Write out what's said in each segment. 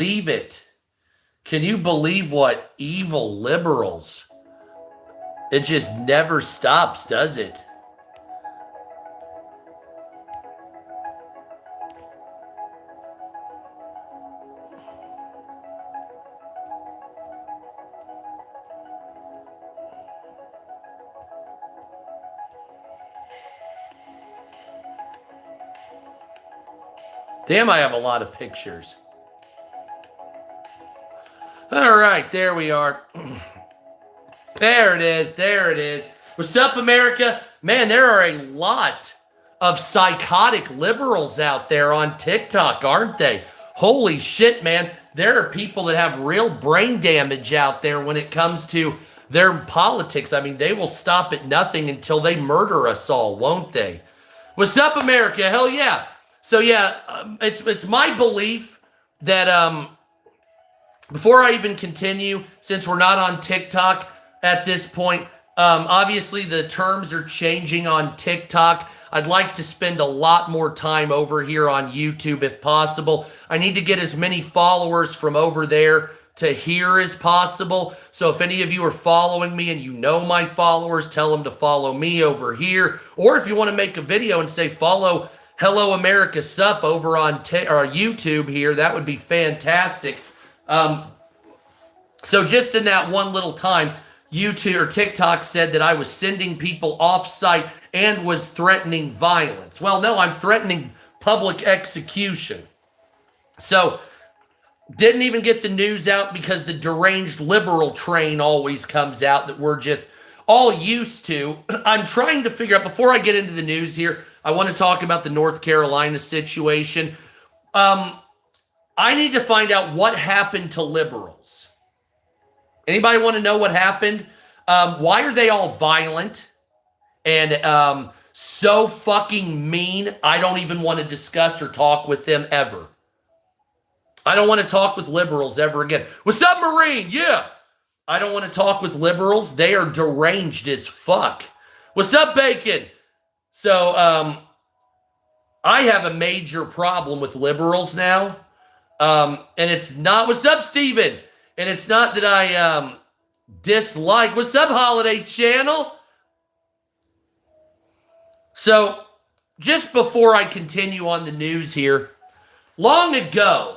believe it? Can you believe what evil liberals? It just never stops, does it? Damn, I have a lot of pictures. All right, there we are. There it is. There it is. What's up, America? Man, there are a lot of psychotic liberals out there on TikTok, aren't they? Holy shit, man. There are people that have real brain damage out there when it comes to their politics. I mean, they will stop at nothing until they murder us all, won't they? What's up, America? Hell yeah. So yeah, it's my belief that before I even continue, since we're not on TikTok at this point, obviously the terms are changing on TikTok. I'd like to spend a lot more time over here on YouTube if possible. I need to get as many followers from over there to here as possible. So if any of you are following me and you know my followers, tell them to follow me over here. Or if you want to make a video and say follow Hello America Sup over on YouTube here, that would be fantastic. So just in that one little time, YouTube or TikTok said that I was sending people off site and was threatening violence. Well, no, I'm threatening public execution. So didn't even get the news out because the deranged liberal train always comes out that we're just all used to. I'm trying to figure out, before I get into the news here, I want to talk about the North Carolina situation. I need to find out what happened to liberals. Anybody want to know what happened? Why are they all violent and so fucking mean? I don't even want to discuss or talk with them ever. I don't want to talk with liberals ever again. What's up, Marine? Yeah. I don't want to talk with liberals. They are deranged as fuck. What's up, Bacon? So, I have a major problem with liberals now. And it's not, what's up, Steven? And it's not that I dislike, what's up, Holiday Channel? So, just before I continue on the news here, long ago,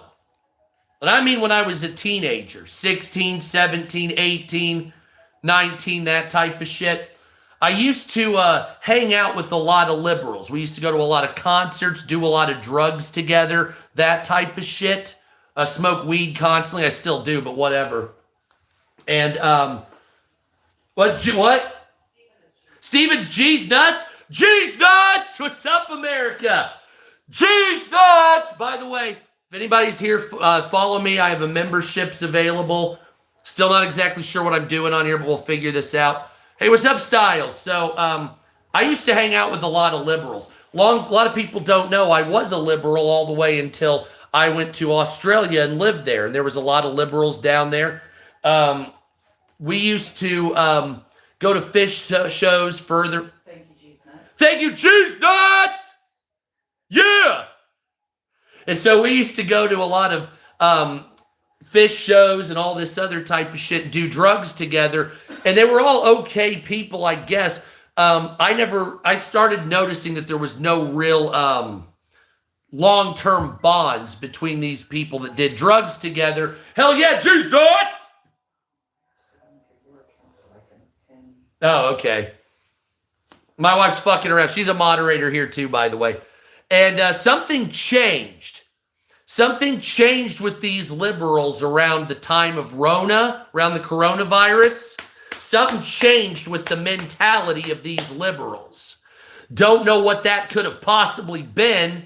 and I mean when I was a teenager, 16, 17, 18, 19, that type of shit, I used to hang out with a lot of liberals. We used to go to a lot of concerts, do a lot of drugs together, that type of shit. Smoke weed constantly. I still do, but whatever. And, what? Steven's G's Nuts? G's Nuts! What's up, America? G's Nuts! By the way, if anybody's here, follow me. I have a memberships available. Still not exactly sure what I'm doing on here, but we'll figure this out. Hey, what's up, Styles? So, I used to hang out with a lot of liberals. A lot of people don't know I was a liberal all the way until I went to Australia and lived there. And there was a lot of liberals down there. We used to go to fish shows further. Thank you, G's Nuts. Thank you, G's Nuts! Yeah! And so we used to go to a lot of fish shows and all this other type of shit, do drugs together. And they were all okay people, I guess. I started noticing that there was no real long-term bonds between these people that did drugs together. Hell yeah, G's Nuts! Oh, okay. My wife's fucking around. She's a moderator here too, by the way. And something changed. Something changed with these liberals around the time of Rona, around the coronavirus. Something changed with the mentality of these liberals. Don't know what that could have possibly been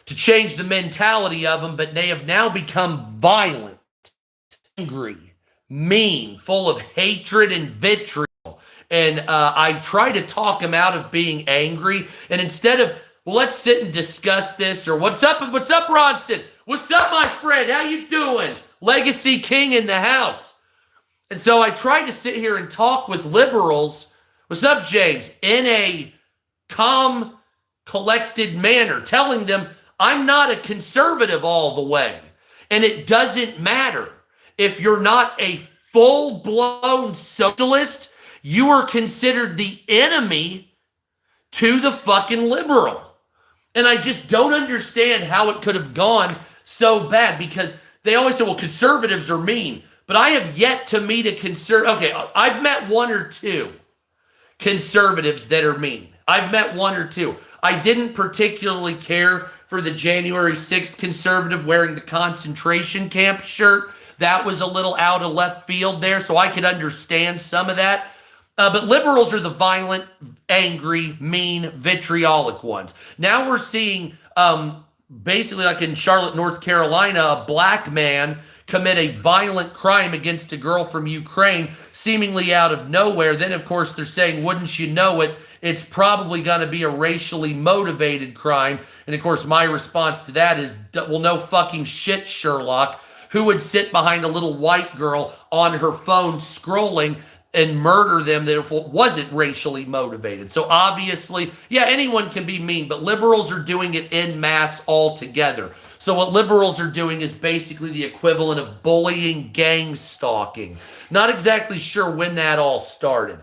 to change the mentality of them, but they have now become violent, angry, mean, full of hatred and vitriol. And I try to talk them out of being angry. And instead of, well, let's sit and discuss this, or what's up, Ronson? What's up, my friend? How you doing? Legacy King in the house. And so I tried to sit here and talk with liberals. What's up, James? In a calm, collected manner, telling them I'm not a conservative all the way. And it doesn't matter. If you're not a full-blown socialist, you are considered the enemy to the fucking liberal. And I just don't understand how it could have gone so bad, because they always say, well, conservatives are mean. But I have yet to meet a conservative. Okay, I've met one or two conservatives that are mean. I've met one or two. I didn't particularly care for the January 6th conservative wearing the concentration camp shirt. That was a little out of left field there, so I could understand some of that. But liberals are the violent, angry, mean, vitriolic ones. Now we're seeing, basically like in Charlotte, North Carolina, a black man commit a violent crime against a girl from Ukraine, seemingly out of nowhere. Then, of course, they're saying, wouldn't you know it, it's probably going to be a racially motivated crime. And, of course, my response to that is, well, no fucking shit, Sherlock. Who would sit behind a little white girl on her phone scrolling and murder them that if it wasn't racially motivated? So obviously, yeah, anyone can be mean, but liberals are doing it en masse altogether. So what liberals are doing is basically the equivalent of bullying, gang stalking. Not exactly sure when that all started.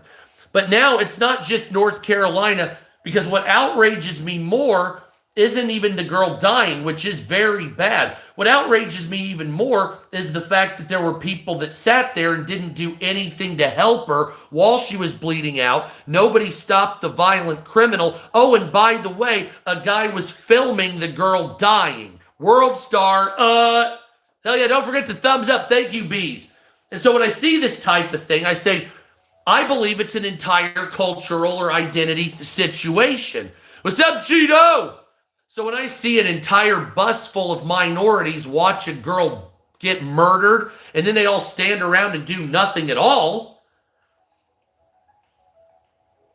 But now it's not just North Carolina, because what outrages me more isn't even the girl dying, which is very bad. What outrages me even more is the fact that there were people that sat there and didn't do anything to help her while she was bleeding out. Nobody stopped the violent criminal. Oh, and by the way, a guy was filming the girl dying. World star, hell yeah, don't forget the thumbs up. Thank you, bees. And so when I see this type of thing, I say, I believe it's an entire cultural or identity situation. What's up, Cheeto? So when I see an entire bus full of minorities watch a girl get murdered, and then they all stand around and do nothing at all,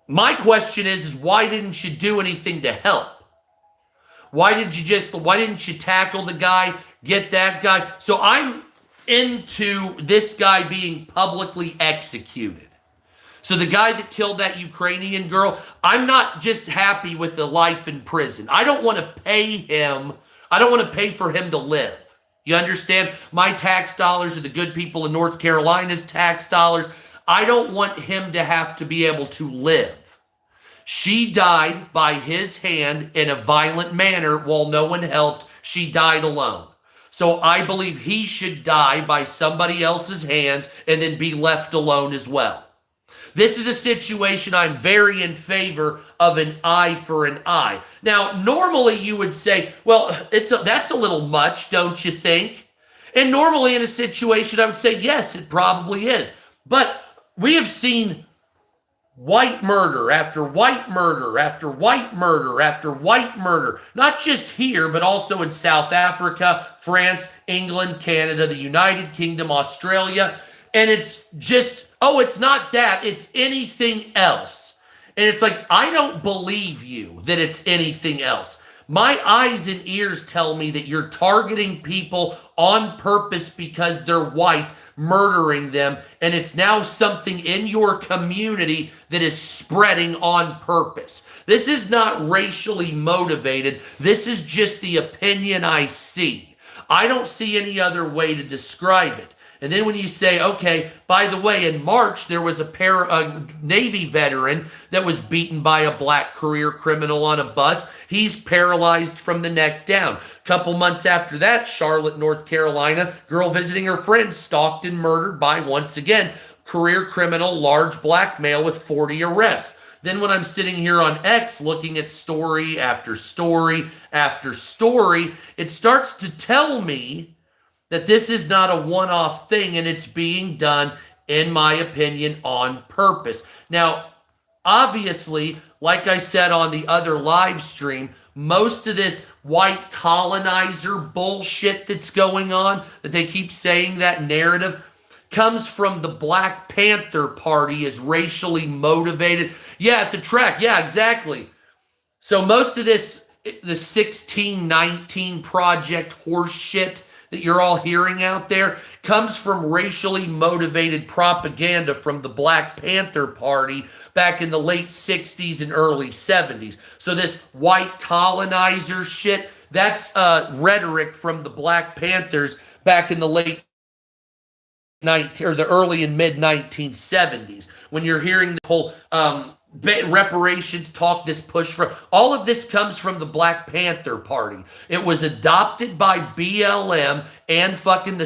my question is why didn't you do anything to help? Why didn't you tackle the guy, get that guy? So I'm into this guy being publicly executed. So the guy that killed that Ukrainian girl, I'm not just happy with the life in prison. I don't want to pay him. I don't want to pay for him to live. You understand? My tax dollars are the good people in North Carolina's tax dollars. I don't want him to have to be able to live. She died by his hand in a violent manner while no one helped. She died alone. So I believe he should die by somebody else's hands and then be left alone as well. This is a situation I'm very in favor of, an eye for an eye. Now, normally you would say, well, that's a little much, don't you think? And normally in a situation I would say, yes, it probably is. But we have seen white murder after white murder after white murder after white murder, not just here, but also in South Africa, France, England, Canada, the United Kingdom, Australia. And it's just, oh, it's not that, it's anything else. And it's like, I don't believe you that it's anything else. My eyes and ears tell me that you're targeting people on purpose because they're white, murdering them, and it's now something in your community that is spreading on purpose. This is not racially motivated. This is just the opinion I see. I don't see any other way to describe it. And then when you say, okay, by the way, in March, there was a Navy veteran that was beaten by a black career criminal on a bus. He's paralyzed from the neck down. A couple months after that, Charlotte, North Carolina, girl visiting her friend, stalked and murdered by, once again, career criminal, large black male with 40 arrests. Then when I'm sitting here on X looking at story after story after story, it starts to tell me that this is not a one-off thing, and it's being done, in my opinion, on purpose. Now, obviously, like I said on the other live stream, most of this white colonizer bullshit that's going on, that they keep saying that narrative, comes from the Black Panther Party as racially motivated. Yeah, at the track. Yeah, exactly. So most of this, the 1619 Project horse shit that you're all hearing out there comes from racially motivated propaganda from the Black Panther Party back in the late 60s and early 70s. So this white colonizer shit, That's rhetoric from the Black Panthers back in the late 19 or the early and mid 1970s, when you're hearing the whole reparations talk, this push for all of this comes from the Black Panther Party. It was adopted by BLM and fucking the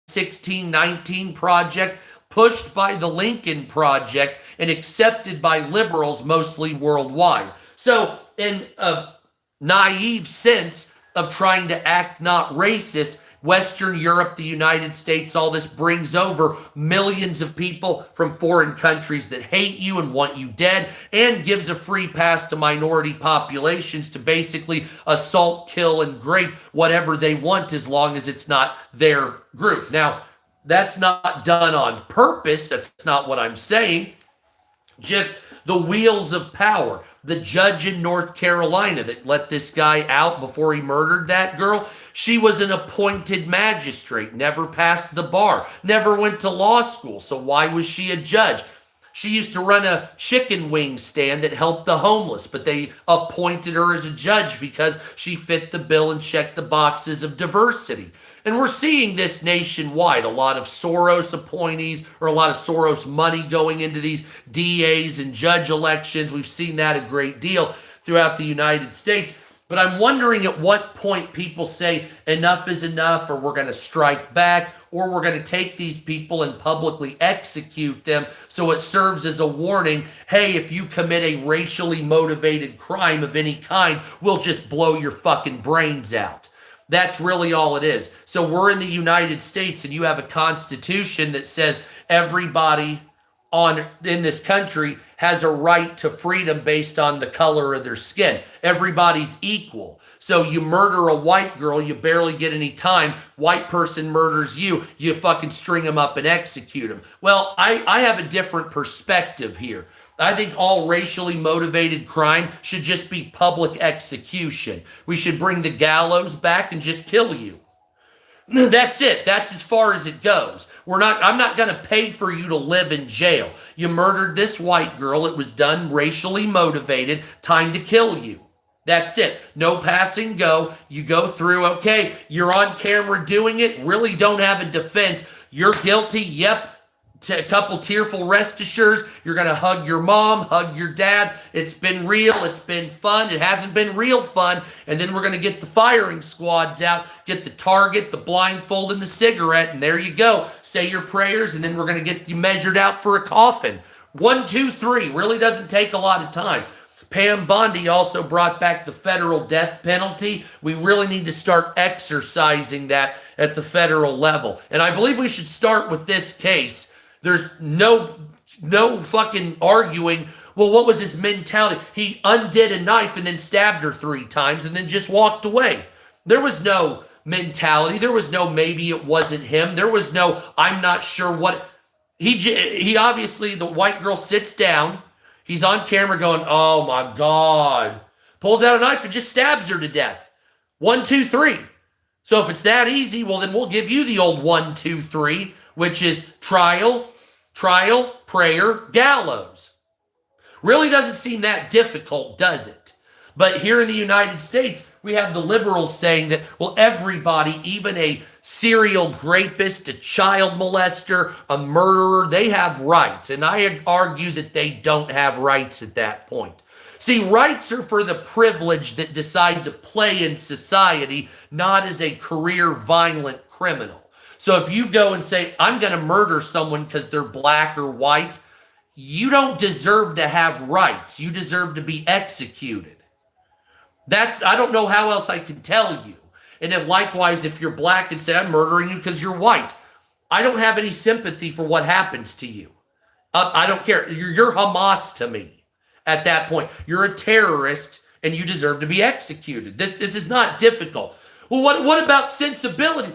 1619 Project, pushed by the Lincoln Project, and accepted by liberals mostly worldwide. So in a naive sense of trying to act not racist, Western Europe, the United States, all this brings over millions of people from foreign countries that hate you and want you dead, and gives a free pass to minority populations to basically assault, kill, and rape whatever they want, as long as it's not their group. Now, that's not done on purpose. That's not what I'm saying. Just the wheels of power. The judge in North Carolina that let this guy out before he murdered that girl, she was an appointed magistrate, never passed the bar, never went to law school. So why was she a judge? She used to run a chicken wing stand that helped the homeless, but they appointed her as a judge because she fit the bill and checked the boxes of diversity. And we're seeing this nationwide, a lot of Soros appointees or a lot of Soros money going into these DAs and judge elections. We've seen that a great deal throughout the United States. But I'm wondering at what point people say enough is enough, or we're going to strike back, or we're going to take these people and publicly execute them, so it serves as a warning. Hey, if you commit a racially motivated crime of any kind, we'll just blow your fucking brains out. That's really all it is. So we're in the United States, and you have a constitution that says everybody in this country has a right to freedom based on the color of their skin. Everybody's equal. So you murder a white girl, you barely get any time. White person murders you, you fucking string them up and execute them. Well, I have a different perspective here. I think all racially motivated crime should just be public execution. We should bring the gallows back and just kill you. That's it. That's as far as it goes. I'm not going to pay for you to live in jail. You murdered this white girl. It was done racially motivated. Time to kill you. That's it. No passing go. You go through, okay, you're on camera doing it. Really don't have a defense. You're guilty. Yep. A couple tearful rest assures. You're going to hug your mom, hug your dad. It's been real. It's been fun. It hasn't been real fun. And then we're going to get the firing squads out, get the target, the blindfold, and the cigarette. And there you go. Say your prayers. And then we're going to get you measured out for a coffin. 1, 2, 3. Really doesn't take a lot of time. Pam Bondi also brought back the federal death penalty. We really need to start exercising that at the federal level. And I believe we should start with this case. There's no fucking arguing, well, what was his mentality? He undid a knife and then stabbed her 3 times and then just walked away. There was no mentality. There was no maybe it wasn't him. There was no I'm not sure what. He obviously, the white girl sits down. He's on camera going, oh my God. Pulls out a knife and just stabs her to death. 1, 2, 3. So if it's that easy, well, then we'll give you the old 1, 2, 3, which is trial, prayer, gallows. Really doesn't seem that difficult, does it? But here in the United States, we have the liberals saying that, well, everybody, even a serial rapist, a child molester, a murderer, they have rights. And I argue that they don't have rights at that point. See, rights are for the privileged that decide to play in society, not as a career violent criminal. So if you go and say, I'm going to murder someone because they're black or white, you don't deserve to have rights. You deserve to be executed. I don't know how else I can tell you. And then likewise, if you're black and say, I'm murdering you because you're white, I don't have any sympathy for what happens to you. I don't care. You're Hamas to me at that point. You're a terrorist and you deserve to be executed. This is not difficult. Well, what about sensibility?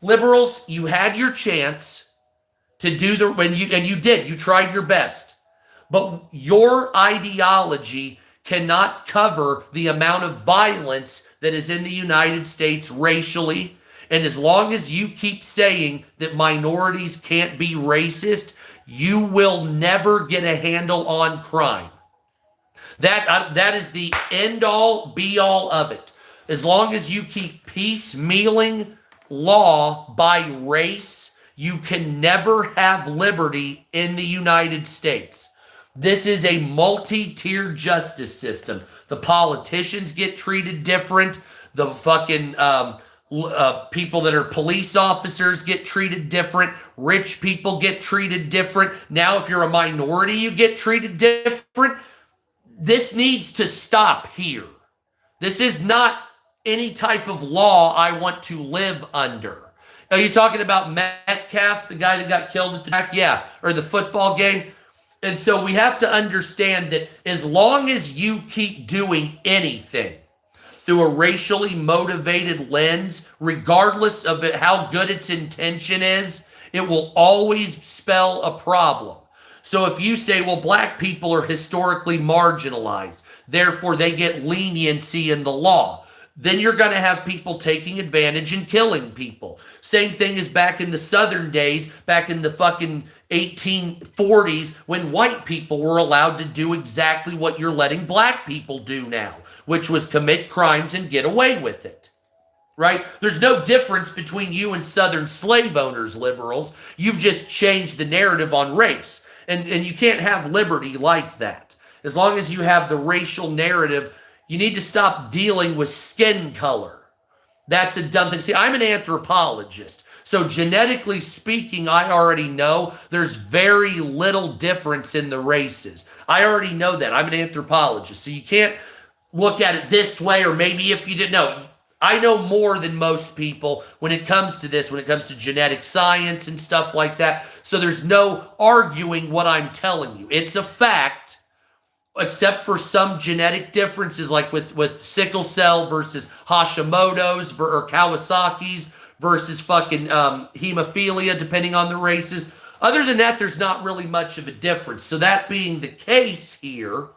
Liberals, you had your chance to do you did. You tried your best. But your ideology cannot cover the amount of violence that is in the United States racially. And as long as you keep saying that minorities can't be racist, you will never get a handle on crime. That is the end all be all of it. As long as you keep piecemealing law by race, you can never have liberty in the United States. This is a multi-tiered justice system. The politicians get treated different. The fucking people that are police officers get treated different. Rich people get treated different. Now, if you're a minority, you get treated different. This needs to stop here. This is not any type of law I want to live under. Are you talking about Metcalf, the guy that got killed at the back? Yeah, or the football game? And so we have to understand that as long as you keep doing anything through a racially motivated lens, regardless of how good its intention is, it will always spell a problem. So if you say, well, black people are historically marginalized, therefore they get leniency in the law, then you're going to have people taking advantage and killing people. Same thing as back in the Southern days, back in the fucking 1840s, when white people were allowed to do exactly what you're letting black people do now, which was commit crimes and get away with it. Right? There's no difference between you and Southern slave owners, liberals. You've just changed the narrative on race. And you can't have liberty like that. As long as you have the racial narrative, you need to stop dealing with skin color. That's a dumb thing. See, I'm an anthropologist. So genetically speaking, I already know there's very little difference in the races. I already know that. I'm an anthropologist. So you can't look at it this way, or maybe if you didn't know. I know more than most people when it comes to this, when it comes to genetic science and stuff like that. So there's no arguing what I'm telling you. It's a fact, except for some genetic differences, like with sickle cell versus Hashimoto's or Kawasaki's versus fucking hemophilia, depending on the races. Other than that, there's not really much of a difference. So that being the case here,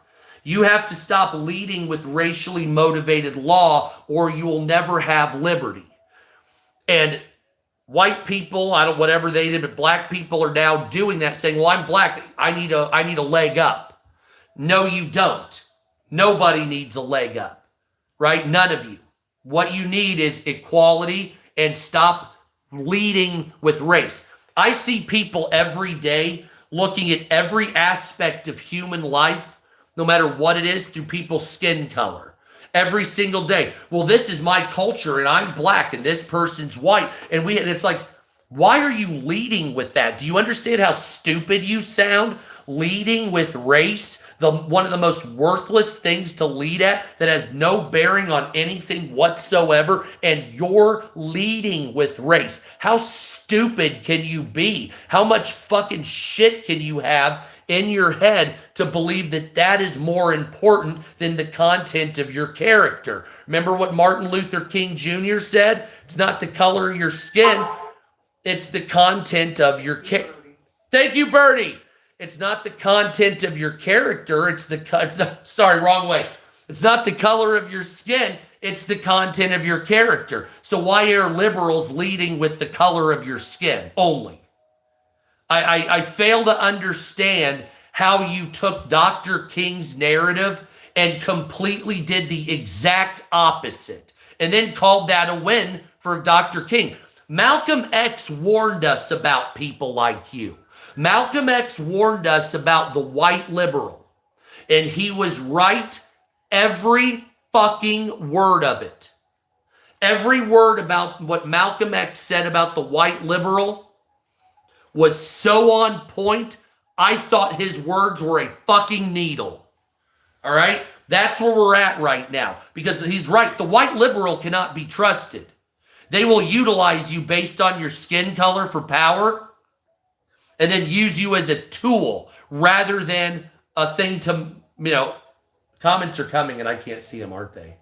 you have to stop leading with racially motivated law, or you will never have liberty. And white people, whatever they did, but black people are now doing that, saying, well, I'm black, I need a leg up. No, you don't. Nobody needs a leg up, right? None of you. What you need is equality, and stop leading with race. I see people every day looking at every aspect of human life, no matter what it is, through people's skin color. Every single day. Well, this is my culture, and I'm black, and this person's white. And it's like, why are you leading with that? Do you understand how stupid you sound? Leading with race, one of the most worthless things to lead at, that has no bearing on anything whatsoever, and you're leading with race. How stupid can you be? How much fucking shit can you have in your head to believe that that is more important than the content of your character? Remember what Martin Luther King Jr. said? It's not the color of your skin, it's the content of your character. Thank you, Bertie. It's not the content of your character. It's wrong way. It's not the color of your skin. It's the content of your character. So why are liberals leading with the color of your skin only? I fail to understand how you took Dr. King's narrative and completely did the exact opposite, and then called that a win for Dr. King. Malcolm X warned us about people like you. Malcolm X warned us about the white liberal, and he was right, every fucking word of it. Every word about what Malcolm X said about the white liberal was so on point, I thought his words were a fucking needle. All right? That's where we're at right now, because he's right. The white liberal cannot be trusted. They will utilize you based on your skin color for power, and then use you as a tool rather than a thing to, comments are coming and I can't see them, aren't they?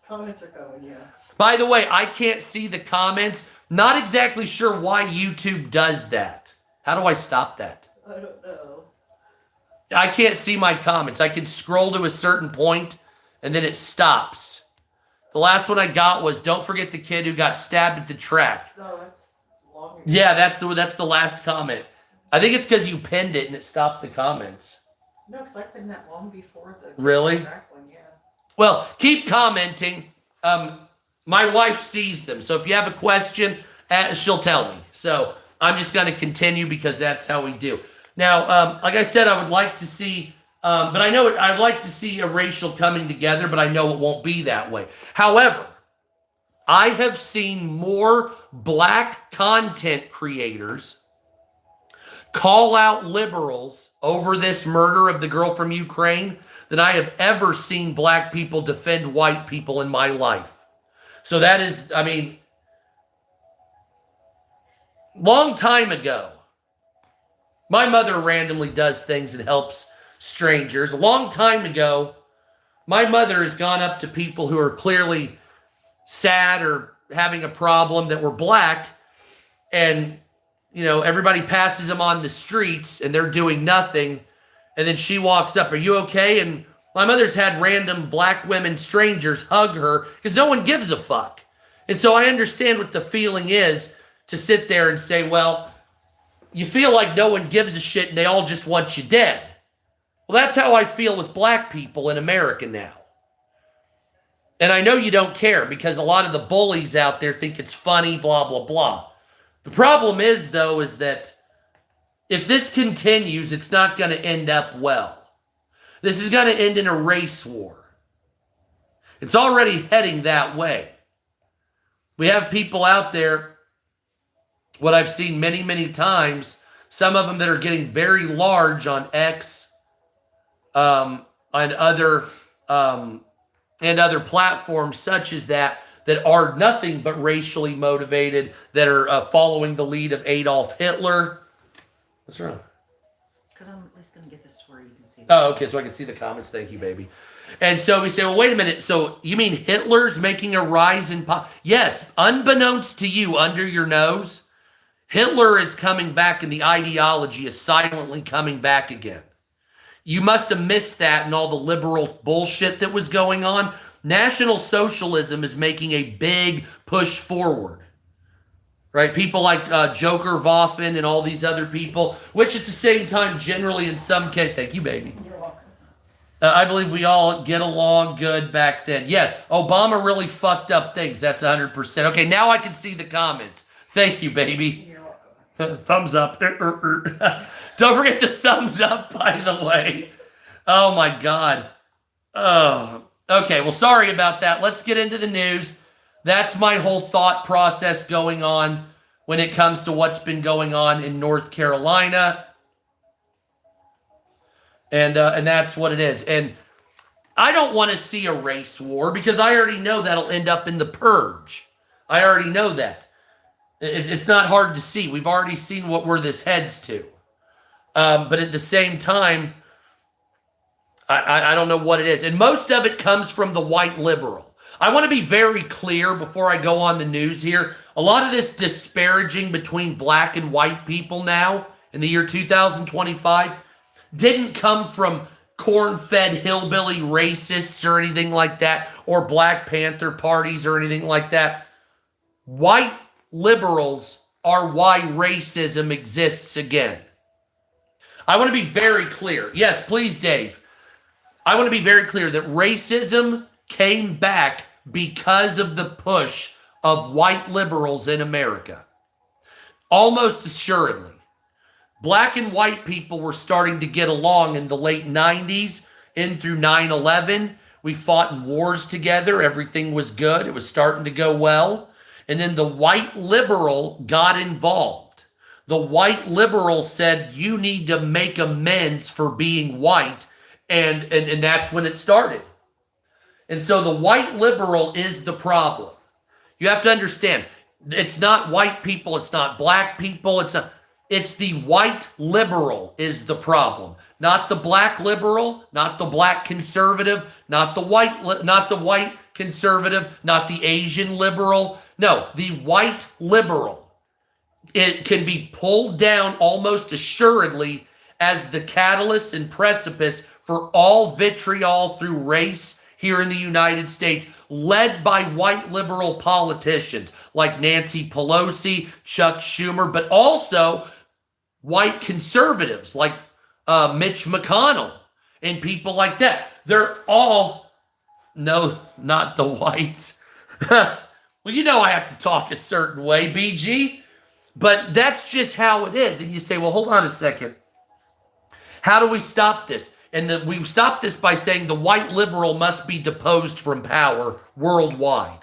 Comments are coming, yeah. By the way, I can't see the comments. Not exactly sure why YouTube does that. How do I stop that? I don't know. I can't see my comments. I can scroll to a certain point and then it stops. The last one I got was, don't forget the kid who got stabbed at the track. No, that's long ago. Yeah, that's the last comment. I think it's because you pinned it and it stopped the comments. No, because I pinned that long before the really? track one, yeah. Well, keep commenting. My wife sees them. So if you have a question, she'll tell me. So I'm just going to continue because that's how we do. Now, like I said, I would like to see, but I know I'd like to see a racial coming together, but I know it won't be that way. However, I have seen more black content creators call out liberals over this murder of the girl from Ukraine than I have ever seen black people defend white people in my life. So that is, I mean, long time ago, my mother randomly does things and helps strangers. A long time ago, my mother has gone up to people who are clearly sad or having a problem that were black, and everybody passes them on the streets and they're doing nothing, and then she walks up, "Are you okay?" And my mother's had random black women, strangers, hug her because no one gives a fuck. And so I understand what the feeling is to sit there and say, well, you feel like no one gives a shit and they all just want you dead. Well, that's how I feel with black people in America now. And I know you don't care because a lot of the bullies out there think it's funny, blah, blah, blah. The problem is, though, is that if this continues, it's not going to end up well. This is going to end in a race war. It's already heading that way. We have people out there, what I've seen many, many times, some of them that are getting very large on X and other platforms such as that are nothing but racially motivated, that are following the lead of Adolf Hitler. What's wrong? Because I'm at least going to get this to where you can see. Oh, okay, so I can see the comments. Thank you, baby. And so we say, well, wait a minute. So you mean Hitler's making a rise in power? Yes, unbeknownst to you, under your nose, Hitler is coming back and the ideology is silently coming back again. You must have missed that and all the liberal bullshit that was going on. National Socialism is making a big push forward. Right? People like Joker Voffen and all these other people, which at the same time, generally in some case, thank you, baby. You're welcome. I believe we all get along good back then. Yes, Obama really fucked up things. That's 100%. Okay, now I can see the comments. Thank you, baby. You're welcome. Thumbs up. Don't forget the thumbs up, by the way. Oh, my God. Oh, okay, well, sorry about that. Let's get into the news. That's my whole thought process going on when it comes to what's been going on in North Carolina. And that's what it is. And I don't want to see a race war because I already know that'll end up in the purge. I already know that. It's not hard to see. We've already seen where this heads to. But at the same time, I don't know what it is. And most of it comes from the white liberal. I want to be very clear before I go on the news here. A lot of this disparaging between black and white people now in the year 2025 didn't come from corn-fed hillbilly racists or anything like that, or Black Panther parties or anything like that. White liberals are why racism exists again. I want to be very clear. Yes, please, Dave. I want to be very clear that racism came back because of the push of white liberals in America. Almost assuredly. Black and white people were starting to get along in the late 90s in through 9/11. We fought in wars together. Everything was good. It was starting to go well. And then the white liberal got involved. The white liberal said, you need to make amends for being white. And that's when it started. And so the white liberal is the problem. You have to understand, it's not white people, it's not black people, it's the white liberal is the problem. Not the black liberal, not the black conservative, not the white conservative, not the Asian liberal. No, the white liberal. It can be pulled down almost assuredly as the catalyst and precipice for all vitriol through race here in the United States, led by white liberal politicians like Nancy Pelosi, Chuck Schumer, but also white conservatives like Mitch McConnell and people like that. They're all, no, not the whites. Well, you know I have to talk a certain way, BG. But that's just how it is. And you say, well, hold on a second. How do we stop this? And we stop this by saying the white liberal must be deposed from power worldwide.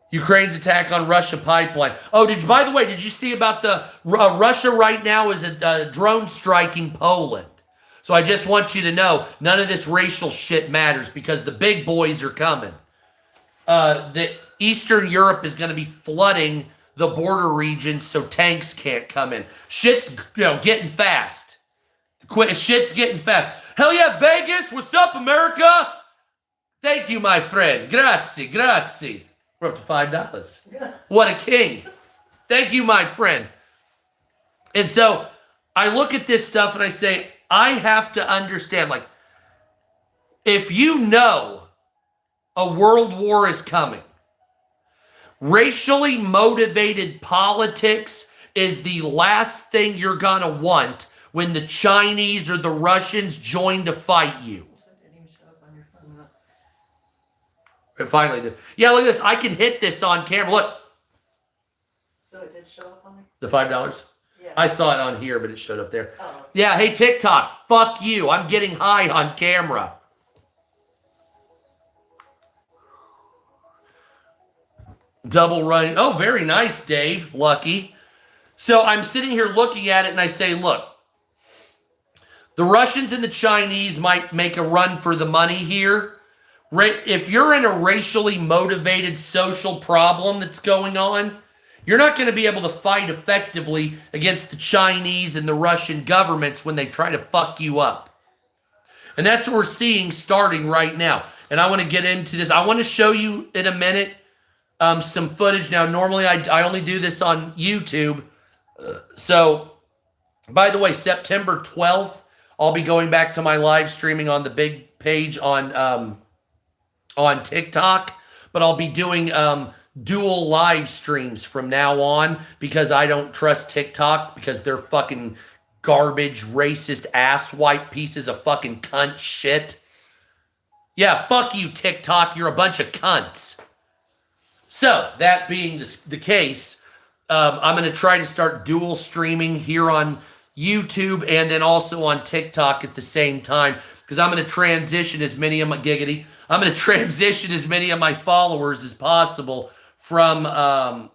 Ukraine's attack on Russia pipeline. Oh, by the way, did you see about the Russia right now is a drone striking Poland? So I just want you to know, none of this racial shit matters because the big boys are coming. The Eastern Europe is going to be flooding the border regions so tanks can't come in. Shit's getting fast. Shit's getting fast. Hell yeah, Vegas. What's up, America? Thank you, my friend. Grazie, grazie. We're up to $5. What a king. Thank you, my friend. And so I look at this stuff and I say, I have to understand, like, if you know a world war is coming, racially motivated politics is the last thing you're going to want when the Chinese or the Russians join to fight you. It didn't even show up on your phone. Look. It finally did. Yeah, look at this. I can hit this on camera. Look. So it did show up on there? The $5? Yeah. I saw it on here, but it showed up there. Oh. Yeah, hey, TikTok. Fuck you. I'm getting high on camera. Double running. Oh, very nice, Dave. Lucky. So I'm sitting here looking at it and I say, look, the Russians and the Chinese might make a run for the money here. If you're in a racially motivated social problem that's going on, you're not going to be able to fight effectively against the Chinese and the Russian governments when they try to fuck you up. And that's what we're seeing starting right now. And I want to get into this. I want to show you in a minute some footage. Now, normally I only do this on YouTube. So, by the way, September 12th, I'll be going back to my live streaming on the big page on TikTok. But I'll be doing dual live streams from now on because I don't trust TikTok because they're fucking garbage, racist, asswipe pieces of fucking cunt shit. Yeah, fuck you, TikTok. You're a bunch of cunts. So, that being the case, I'm going to try to start dual streaming here on YouTube and then also on TikTok at the same time because I'm going to transition as many of my I'm going to transition as many of my followers as possible from I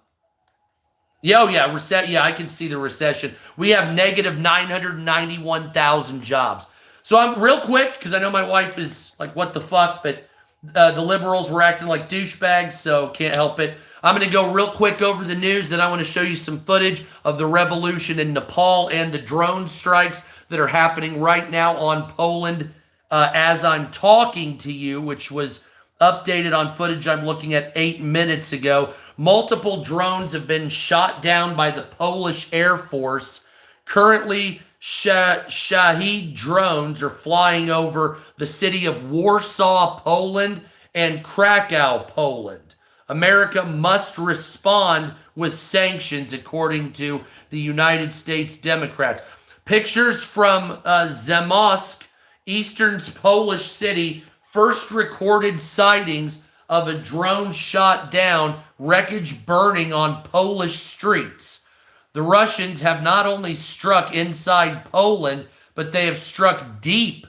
can see the recession. We have negative 991,000 jobs. So I'm real quick because I know my wife is like, what the fuck, but the liberals were acting like douchebags, so can't help it. I'm going to go real quick over the news. Then I want to show you some footage of the revolution in Nepal and the drone strikes that are happening right now on Poland as I'm talking to you, which was updated on footage I'm looking at 8 minutes ago. Multiple drones have been shot down by the Polish Air Force. Currently, Shahed drones are flying over the city of Warsaw, Poland, and Krakow, Poland. America must respond with sanctions, according to the United States Democrats. Pictures from Zamość, eastern Polish city, first recorded sightings of a drone shot down, wreckage burning on Polish streets. The Russians have not only struck inside Poland, but they have struck deep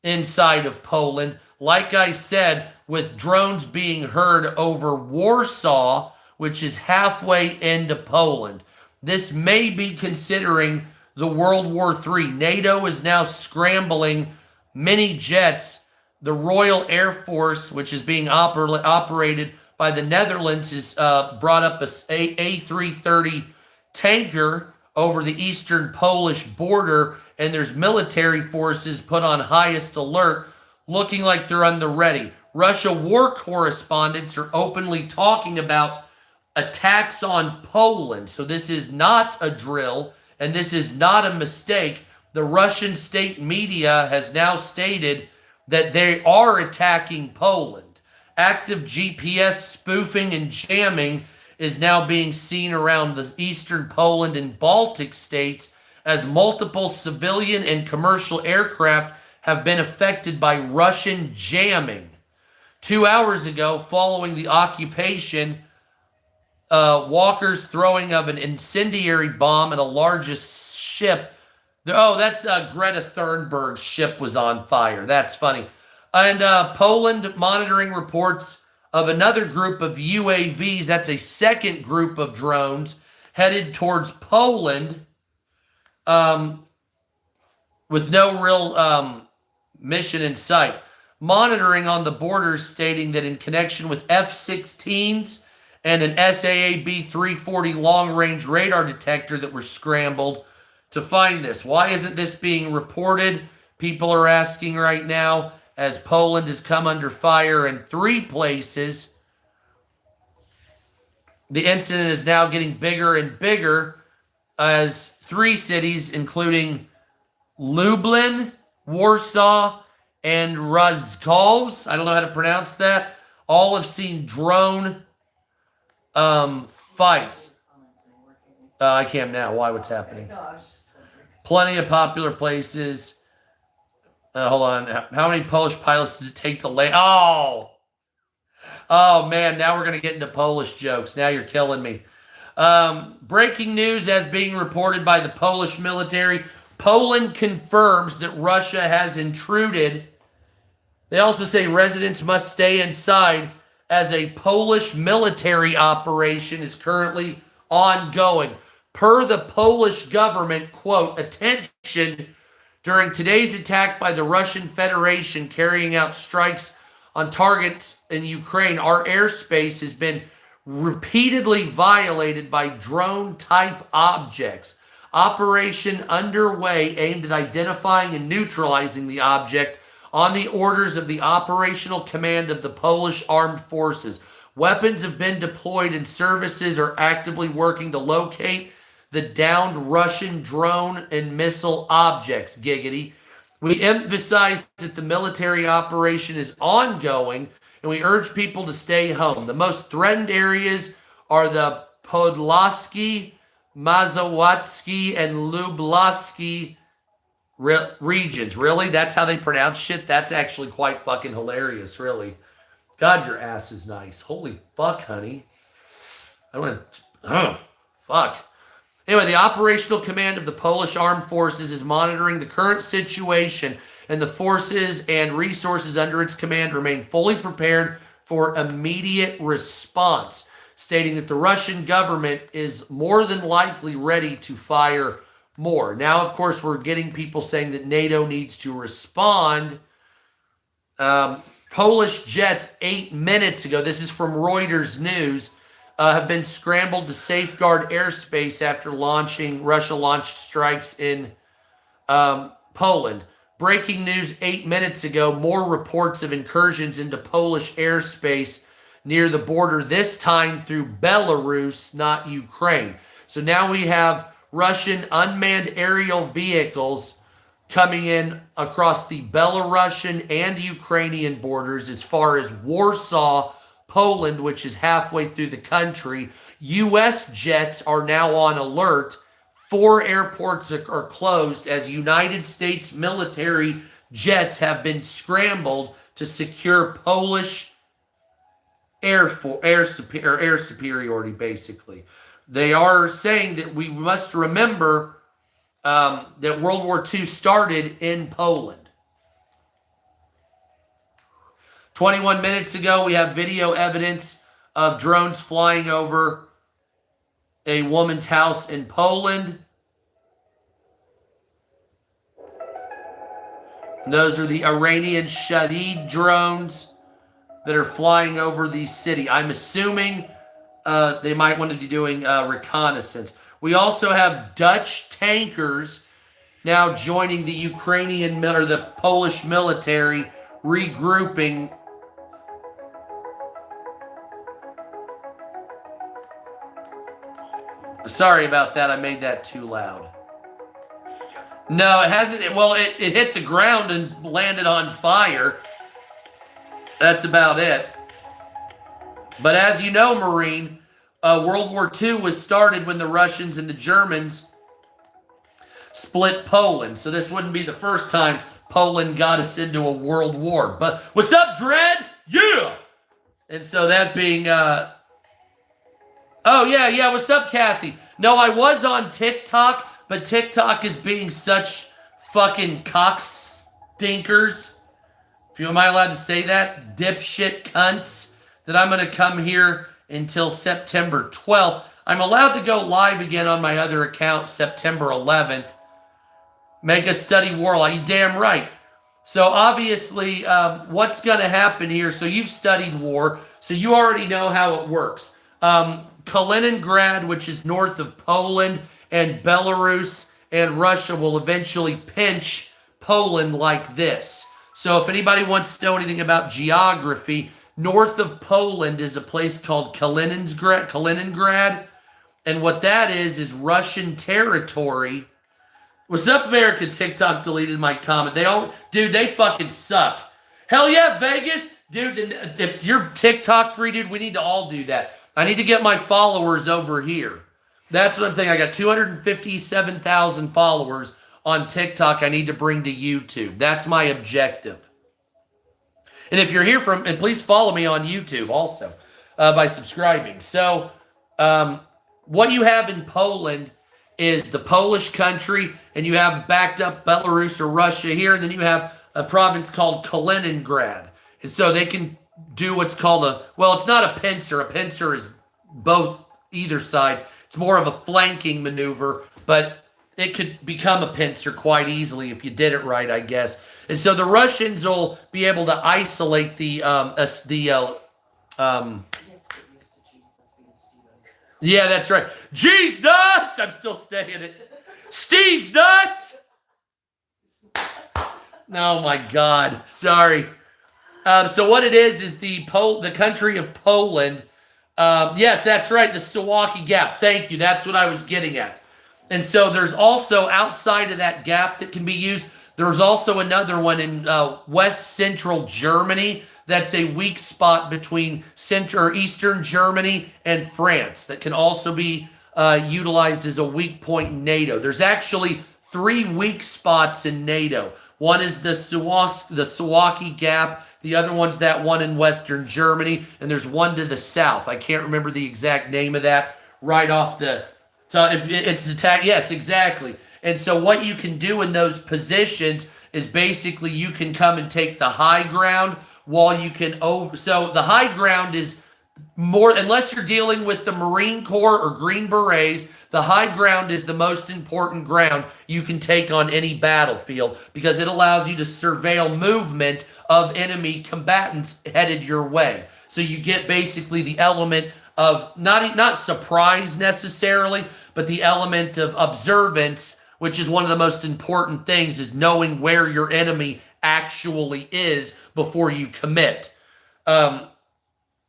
inside of Poland. Like I said, with drones being heard over Warsaw, which is halfway into Poland. This may be considering the World War III. NATO is now scrambling mini jets. The Royal Air Force, which is being operated by the Netherlands, has brought up a A330 tanker over the eastern Polish border, and there's military forces put on highest alert, looking like they're on the ready. Russia war correspondents are openly talking about attacks on Poland. So this is not a drill, and this is not a mistake. The Russian state media has now stated that they are attacking Poland. Active GPS spoofing and jamming is now being seen around the eastern Poland and Baltic states as multiple civilian and commercial aircraft have been affected by Russian jamming. 2 hours ago, following the occupation, Walker's throwing of an incendiary bomb at a largest ship. Oh, that's Greta Thunberg's ship was on fire. That's funny. And Poland monitoring reports of another group of UAVs. That's a second group of drones headed towards Poland with no real mission in sight. Monitoring on the borders stating that in connection with F-16s and an SAAB-340 long-range radar detector that were scrambled to find this. Why isn't this being reported? People are asking right now, as Poland has come under fire in 3 places. The incident is now getting bigger and bigger as 3 cities, including Lublin, Warsaw, and Rozhkovsk, I don't know how to pronounce that, all have seen drone fights. I can't now. Why? What's happening? No, I was just wondering. Plenty of popular places. Hold on. How many Polish pilots does it take to land? Oh, man. Now we're going to get into Polish jokes. Now you're killing me. Breaking news as being reported by the Polish military. Poland confirms that Russia has intruded. They also say residents must stay inside as a Polish military operation is currently ongoing. Per the Polish government, quote, attention, during today's attack by the Russian Federation carrying out strikes on targets in Ukraine, our airspace has been repeatedly violated by drone-type objects. Operation underway aimed at identifying and neutralizing the object on the orders of the operational command of the Polish Armed Forces. Weapons have been deployed and services are actively working to locate the downed Russian drone and missile objects. Giggity. We emphasize that the military operation is ongoing and we urge people to stay home. The most threatened areas are the Podlaski, Mazowiecki, and Lublaski regions. Really? That's how they pronounce shit? That's actually quite fucking hilarious, really. God, your ass is nice. Holy fuck, honey. I went, fuck. Anyway, the operational command of the Polish Armed Forces is monitoring the current situation, and the forces and resources under its command remain fully prepared for immediate response, stating that the Russian government is more than likely ready to fire more. Now, of course, we're getting people saying that NATO needs to respond. Polish jets 8 minutes ago, this is from Reuters News, have been scrambled to safeguard airspace after Russia launched strikes in Poland. Breaking news 8 minutes ago, more reports of incursions into Polish airspace near the border, this time through Belarus, not Ukraine. So now we have Russian unmanned aerial vehicles coming in across the Belarusian and Ukrainian borders as far as Warsaw, Poland, which is halfway through the country. U.S. jets are now on alert. 4 airports are closed as United States military jets have been scrambled to secure Polish air superiority, basically. They are saying that we must remember that World War II started in Poland. 21 minutes ago, we have video evidence of drones flying over a woman's house in Poland. And those are the Iranian Shahid drones that are flying over the city. I'm assuming they might want to be doing reconnaissance. We also have Dutch tankers now joining the Ukrainian or the Polish military, regrouping. Sorry about that. I made that too loud. No, it hasn't. Well, it hit the ground and landed on fire. That's about it. But as you know, Marine, World War II was started when the Russians and the Germans split Poland. So this wouldn't be the first time Poland got us into a world war. But what's up, Dread? Yeah! And so that being, oh, yeah, what's up, Kathy? No, I was on TikTok, but TikTok is being such fucking cock stinkers. Am I allowed to say that? Dipshit cunts. That I'm going to come here until September 12th. I'm allowed to go live again on my other account September 11th. Make a study war. You damn right. So obviously, what's going to happen here? So you've studied war, so you already know how it works. Kaliningrad, which is north of Poland, and Belarus and Russia will eventually pinch Poland like this. So if anybody wants to know anything about geography, north of Poland is a place called Kaliningrad. And what that is Russian territory. What's up, America? TikTok deleted my comment. They fucking suck. Hell yeah, Vegas. Dude, if you're TikTok free, dude, we need to all do that. I need to get my followers over here. That's what I'm thinking. I got 257,000 followers on TikTok I need to bring to YouTube. That's my objective. And if you're here and please follow me on YouTube also by subscribing. So what you have in Poland is the Polish country, and you have backed up Belarus or Russia here, and then you have a province called Kaliningrad. And so they can do what's called it's not a pincer. A pincer is either side. It's more of a flanking maneuver, but it could become a pincer quite easily if you did it right, I guess. And so the Russians will be able to isolate yeah, that's right. G's nuts! I'm still saying it. Steve's nuts! Oh my God. Sorry. So what it is the country of Poland. Yes, that's right. The Suaki Gap. Thank you. That's what I was getting at. And so there's also outside of that gap that can be used. There's also another one in west central Germany. That's a weak spot between eastern Germany and France that can also be utilized as a weak point in NATO. There's actually 3 weak spots in NATO. One is the Suwalki Gap. The other one's that one in western Germany. And there's one to the south. I can't remember the exact name of that right off the... So if it's attack, yes, exactly. And so what you can do in those positions is basically you can come and take the high ground while you can so the high ground is more, unless you're dealing with the Marine Corps or Green Berets, the high ground is the most important ground you can take on any battlefield because it allows you to surveil movement of enemy combatants headed your way. So you get basically the element of not surprise necessarily, but the element of observance, which is one of the most important things, is knowing where your enemy actually is before you commit. Hell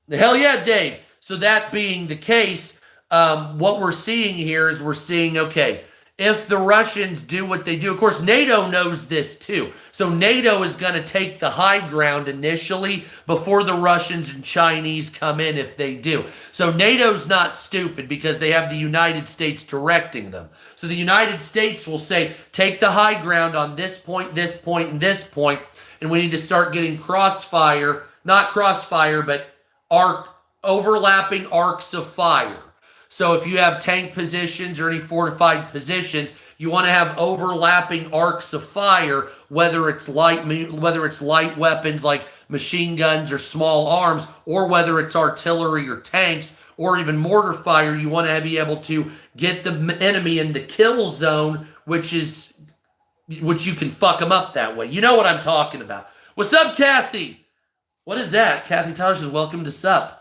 yeah, Dave. So that being the case, what we're seeing here is okay, if the Russians do what they do, of course, NATO knows this too. So NATO is going to take the high ground initially before the Russians and Chinese come in if they do. So NATO's not stupid because they have the United States directing them. So the United States will say, take the high ground on this point, and this point, and we need to start getting crossfire, not crossfire, but overlapping arcs of fire. So if you have tank positions or any fortified positions, you want to have overlapping arcs of fire, whether it's light weapons like machine guns or small arms, or whether it's artillery or tanks, or even mortar fire. You want to be able to get the enemy in the kill zone, which you can fuck them up that way. You know what I'm talking about. What's up, Kathy? What is that? Kathy Tyler says, welcome to SUP.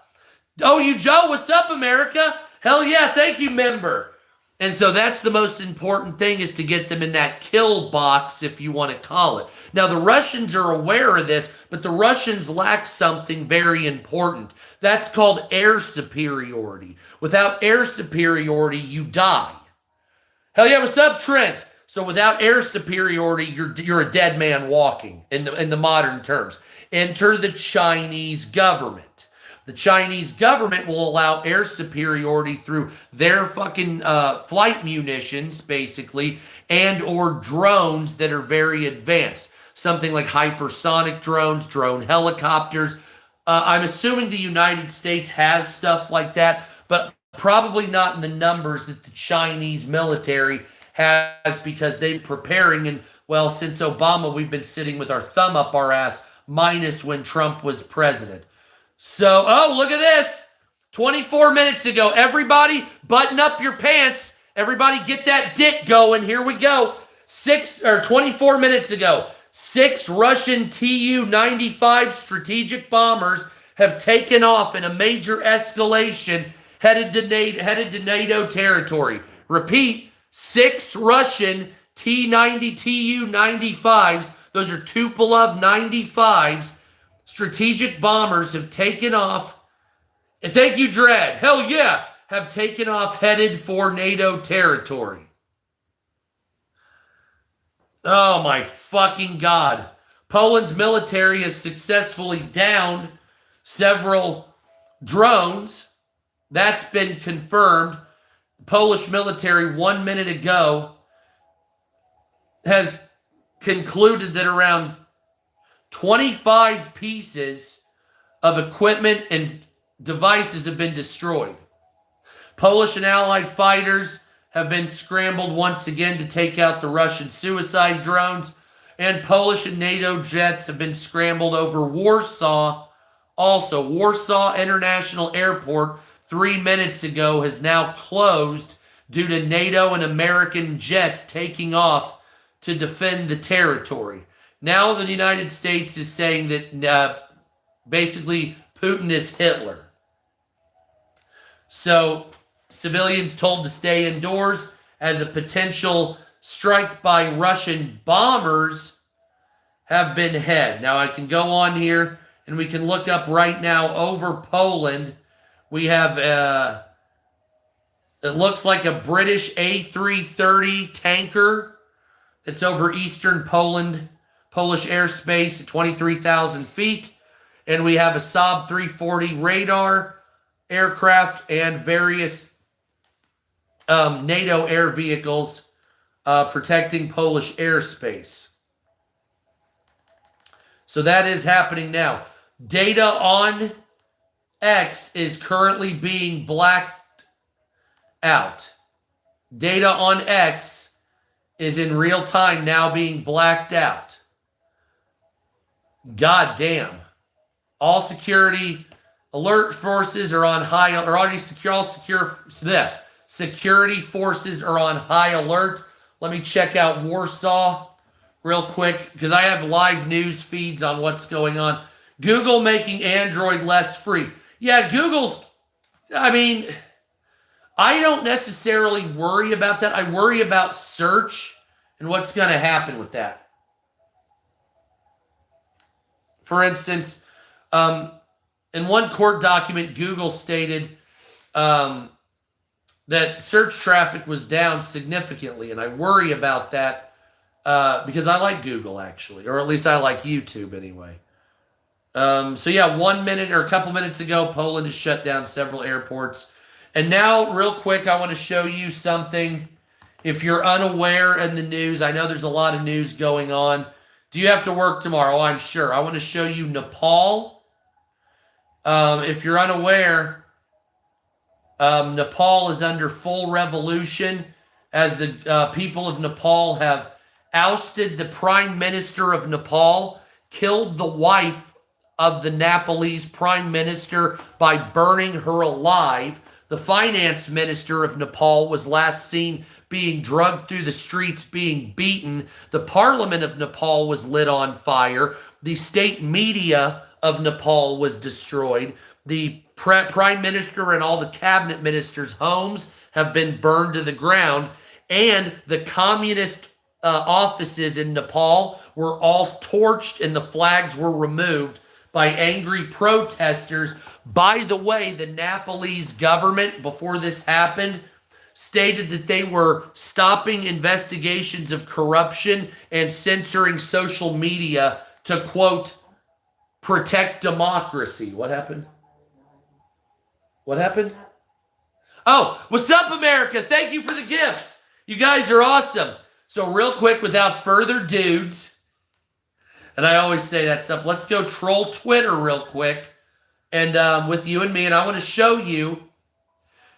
Oh, you Joe, what's up, America? Hell yeah, thank you, member. And so that's the most important thing, is to get them in that kill box, if you want to call it. Now, the Russians are aware of this, but the Russians lack something very important. That's called air superiority. Without air superiority, you die. Hell yeah, what's up, Trent? So without air superiority, you're a dead man walking in the modern terms. Enter the Chinese government. The Chinese government will allow air superiority through their fucking flight munitions, basically, and or drones that are very advanced. something like hypersonic drones, drone helicopters. I'm assuming the United States has stuff like that, but probably not in the numbers that the Chinese military has, because they're preparing. And, well, since Obama, we've been sitting with our thumb up our ass, minus when Trump was president. So, oh, look at this. 24 minutes ago, everybody button up your pants. Everybody get that dick going. Here we go. 24 minutes ago, 6 Russian Tu-95 strategic bombers have taken off in a major escalation headed to NATO territory. Repeat, 6 Russian Tu-95s, those are Tupolev 95s, strategic bombers have taken off. And thank you, Dread. Hell yeah, have taken off headed for NATO territory. Oh my fucking God. Poland's military has successfully downed several drones. That's been confirmed. The Polish military 1 minute ago has concluded that around 25 pieces of equipment and devices have been destroyed. Polish and Allied fighters have been scrambled once again to take out the Russian suicide drones, and Polish and NATO jets have been scrambled over Warsaw. Also, Warsaw International Airport 3 minutes ago has now closed due to NATO and American jets taking off to defend the territory. Now the United States is saying that basically Putin is Hitler. So civilians told to stay indoors as a potential strike by Russian bombers have been had. Now I can go on here and we can look up right now over Poland. We have, it looks like a British A330 tanker that's over eastern Poland, Polish airspace at 23,000 feet. And we have a Saab 340 radar aircraft and various NATO air vehicles protecting Polish airspace. So that is happening now. Data on X is currently being blacked out. Data on X is in real time now being blacked out. God damn. All security alert forces are on high, or already secure, all security forces are on high alert. Let me check out Warsaw real quick, because I have live news feeds on what's going on. Google making Android less free. Yeah, Google's, I mean, I don't necessarily worry about that. I worry about search and what's going to happen with that. For instance, in one court document, Google stated that search traffic was down significantly, and I worry about that because I like Google, actually, or at least I like YouTube anyway. So yeah, 1 minute or a couple minutes ago, Poland has shut down several airports. And now, real quick, I want to show you something. If you're unaware in the news, I know there's a lot of news going on. Do you have to work tomorrow? I'm sure. I want to show you Nepal. If you're unaware, Nepal is under full revolution as the people of Nepal have ousted the prime minister of Nepal, killed the wife of the Nepalese prime minister by burning her alive. The finance minister of Nepal was last seen being drugged through the streets, being beaten. The parliament of Nepal was lit on fire. The state media of Nepal was destroyed. The prime minister and all the cabinet ministers' homes have been burned to the ground. And the communist offices in Nepal were all torched and the flags were removed by angry protesters. By the way, the Nepalese government, before this happened, stated that they were stopping investigations of corruption and censoring social media to, quote, protect democracy. What happened? What happened? Oh, what's up, America? Thank you for the gifts. You guys are awesome. So real quick, without further dudes, And I always say that stuff. Let's go troll Twitter real quick. And with you and me, and I want to show you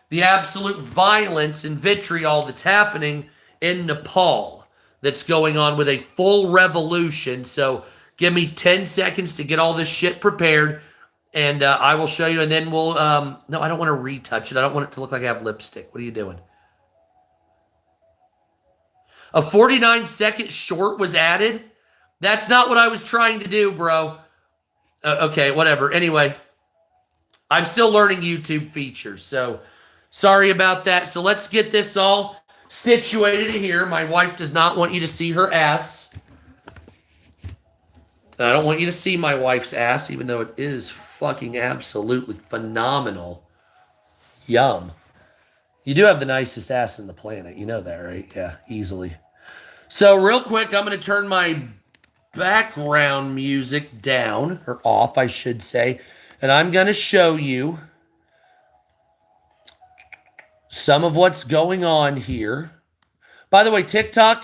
the absolute violence and vitriol that's happening in Nepal that's going on with a full revolution. So give me 10 seconds to get all this shit prepared, and I will show you, and then we'll, no, I don't want to retouch it. I don't want it to look like I have lipstick. What are you doing? A 49-second short was added? That's not what I was trying to do, bro. Okay, whatever. Anyway, I'm still learning YouTube features, so sorry about that. So let's get this all situated here. My wife does not want you to see her ass. I don't want you to see my wife's ass, even though it is fucking absolutely phenomenal. Yum. You do have the nicest ass in the planet. You know that, right? Yeah, easily. So real quick, I'm going to turn my background music down, or off, I should say. And I'm going to show you some of what's going on here. By the way, TikTok,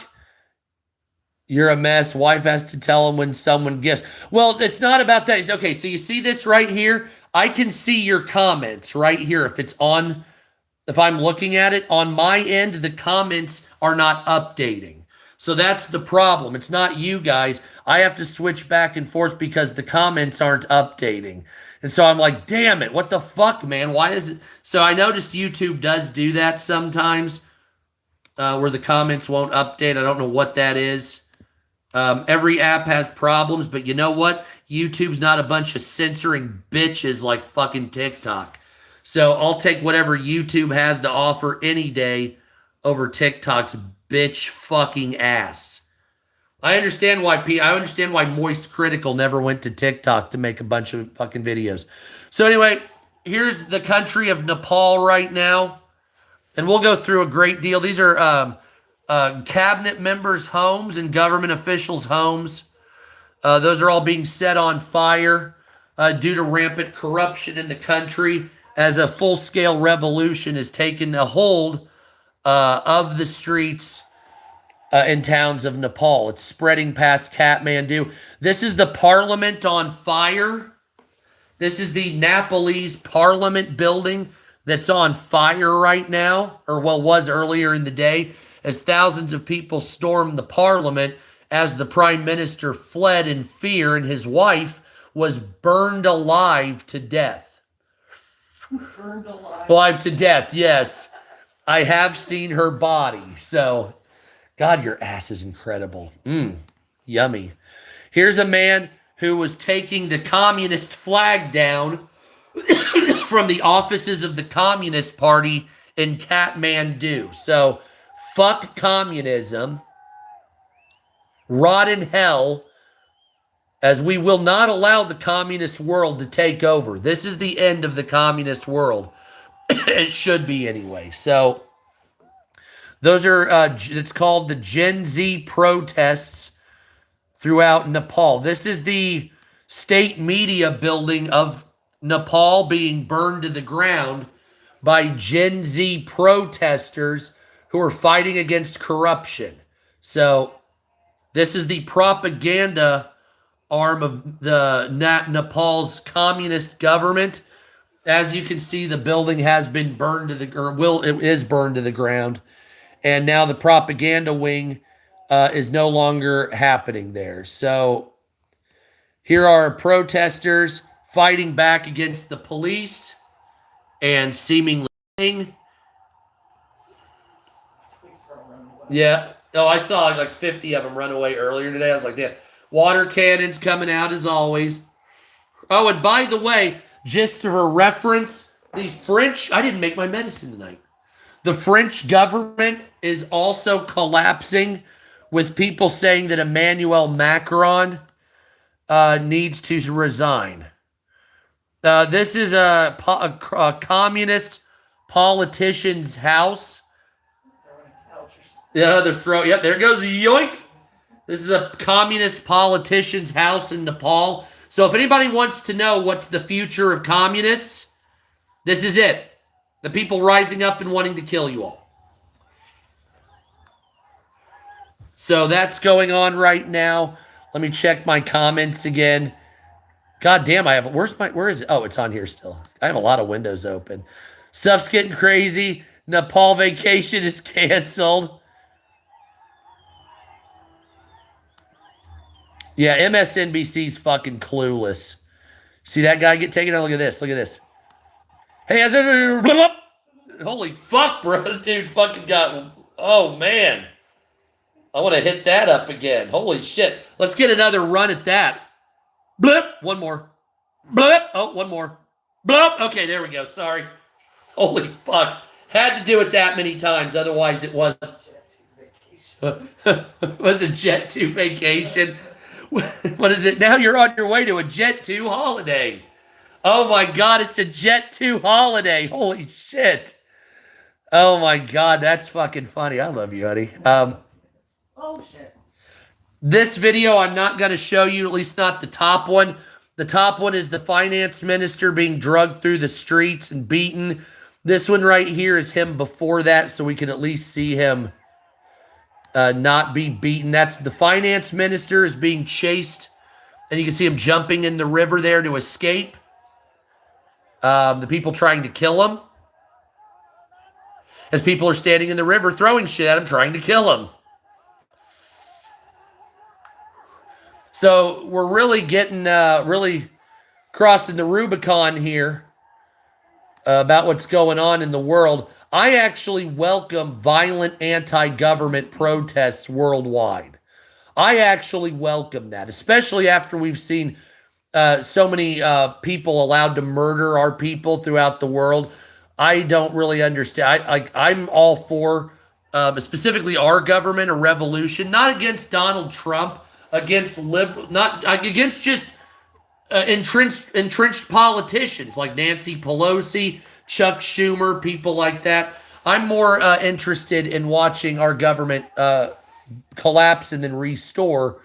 you're a mess. Wife has to tell him when someone gifts. Well, it's not about that. It's, okay, so you see this right here? I can see your comments right here. If I'm looking at it, on my end, the comments are not updating. So that's the problem. It's not you guys. I have to switch back and forth because the comments aren't updating. And so I'm like, damn it, what the fuck, man? Why is it? So I noticed YouTube does do that sometimes, where the comments won't update. I don't know what that is. Every app has problems, but you know what? YouTube's not a bunch of censoring bitches like fucking TikTok. So I'll take whatever YouTube has to offer any day over TikTok's bitch fucking ass. I understand why Moist Critical never went to TikTok to make a bunch of fucking videos. So anyway, here's the country of Nepal right now. And we'll go through a great deal. These are cabinet members' homes and government officials' homes. Those are all being set on fire due to rampant corruption in the country as a full-scale revolution has taken a hold of the streets in towns of Nepal. It's spreading past Kathmandu. This is the parliament on fire. This is the Nepalese parliament building that's on fire right now, or well, was earlier in the day, as thousands of people stormed the parliament as the prime minister fled in fear and his wife was burned alive to death. Burned alive. Alive to death, yes. I have seen her body, so God, your ass is incredible. Yummy. Here's a man who was taking the communist flag down from the offices of the Communist Party in Kathmandu. So, fuck communism. Rot in hell, as we will not allow the communist world to take over. This is the end of the communist world. It should be anyway. So, those are, it's called the Gen Z protests throughout Nepal. This is the state media building of Nepal being burned to the ground by Gen Z protesters who are fighting against corruption. So this is the propaganda arm of the Nepal's communist government. As you can see, the building has been burned to it is burned to the ground. And now the propaganda wing is no longer happening there. So here are protesters fighting back against the police and seemingly... Yeah. Oh, I saw like 50 of them run away earlier today. I was like, damn. Water cannons coming out as always. Oh, and by the way, just for reference, the French... I didn't make my medicine tonight. The French government is also collapsing with people saying that Emmanuel Macron needs to resign. This is a communist politician's house. Yeah, yep, there goes yoink. This is a communist politician's house in Nepal. So if anybody wants to know what's the future of communists, this is it. The people rising up and wanting to kill you all. So that's going on right now. Let me check my comments again. God damn, where is it? Oh, it's on here still. I have a lot of windows open. Stuff's getting crazy. Nepal vacation is canceled. Yeah, MSNBC's fucking clueless. See that guy get taken out? Look at this. Look at this. Hey, holy fuck, bro. Dude fucking got... Oh, man. I want to hit that up again. Holy shit. Let's get another run at that. Blip. One more. Blip. Oh, one more. Blip. Okay, there we go. Sorry. Holy fuck. Had to do it that many times. Otherwise, it was... was a Jet 2 vacation. What is it? Now you're on your way to a Jet 2 holiday. Oh my God, it's a Jet 2 holiday. Holy shit. Oh my God, that's fucking funny. I love you, honey. Oh, shit. This video I'm not going to show you, at least not the top one. The top one is the finance minister being drugged through the streets and beaten. This one right here is him before that, so we can at least see him not be beaten. That's the finance minister is being chased, and you can see him jumping in the river there to escape. The people trying to kill him. As people are standing in the river throwing shit at him, trying to kill him. So we're really getting, really crossing the Rubicon here about what's going on in the world. I actually welcome violent anti-government protests worldwide. I actually welcome that, especially after we've seen so many people allowed to murder our people throughout the world. I don't really understand. I'm all for specifically our government, a revolution, not against Donald Trump, not against just entrenched politicians like Nancy Pelosi, Chuck Schumer, people like that. I'm more interested in watching our government collapse and then restore.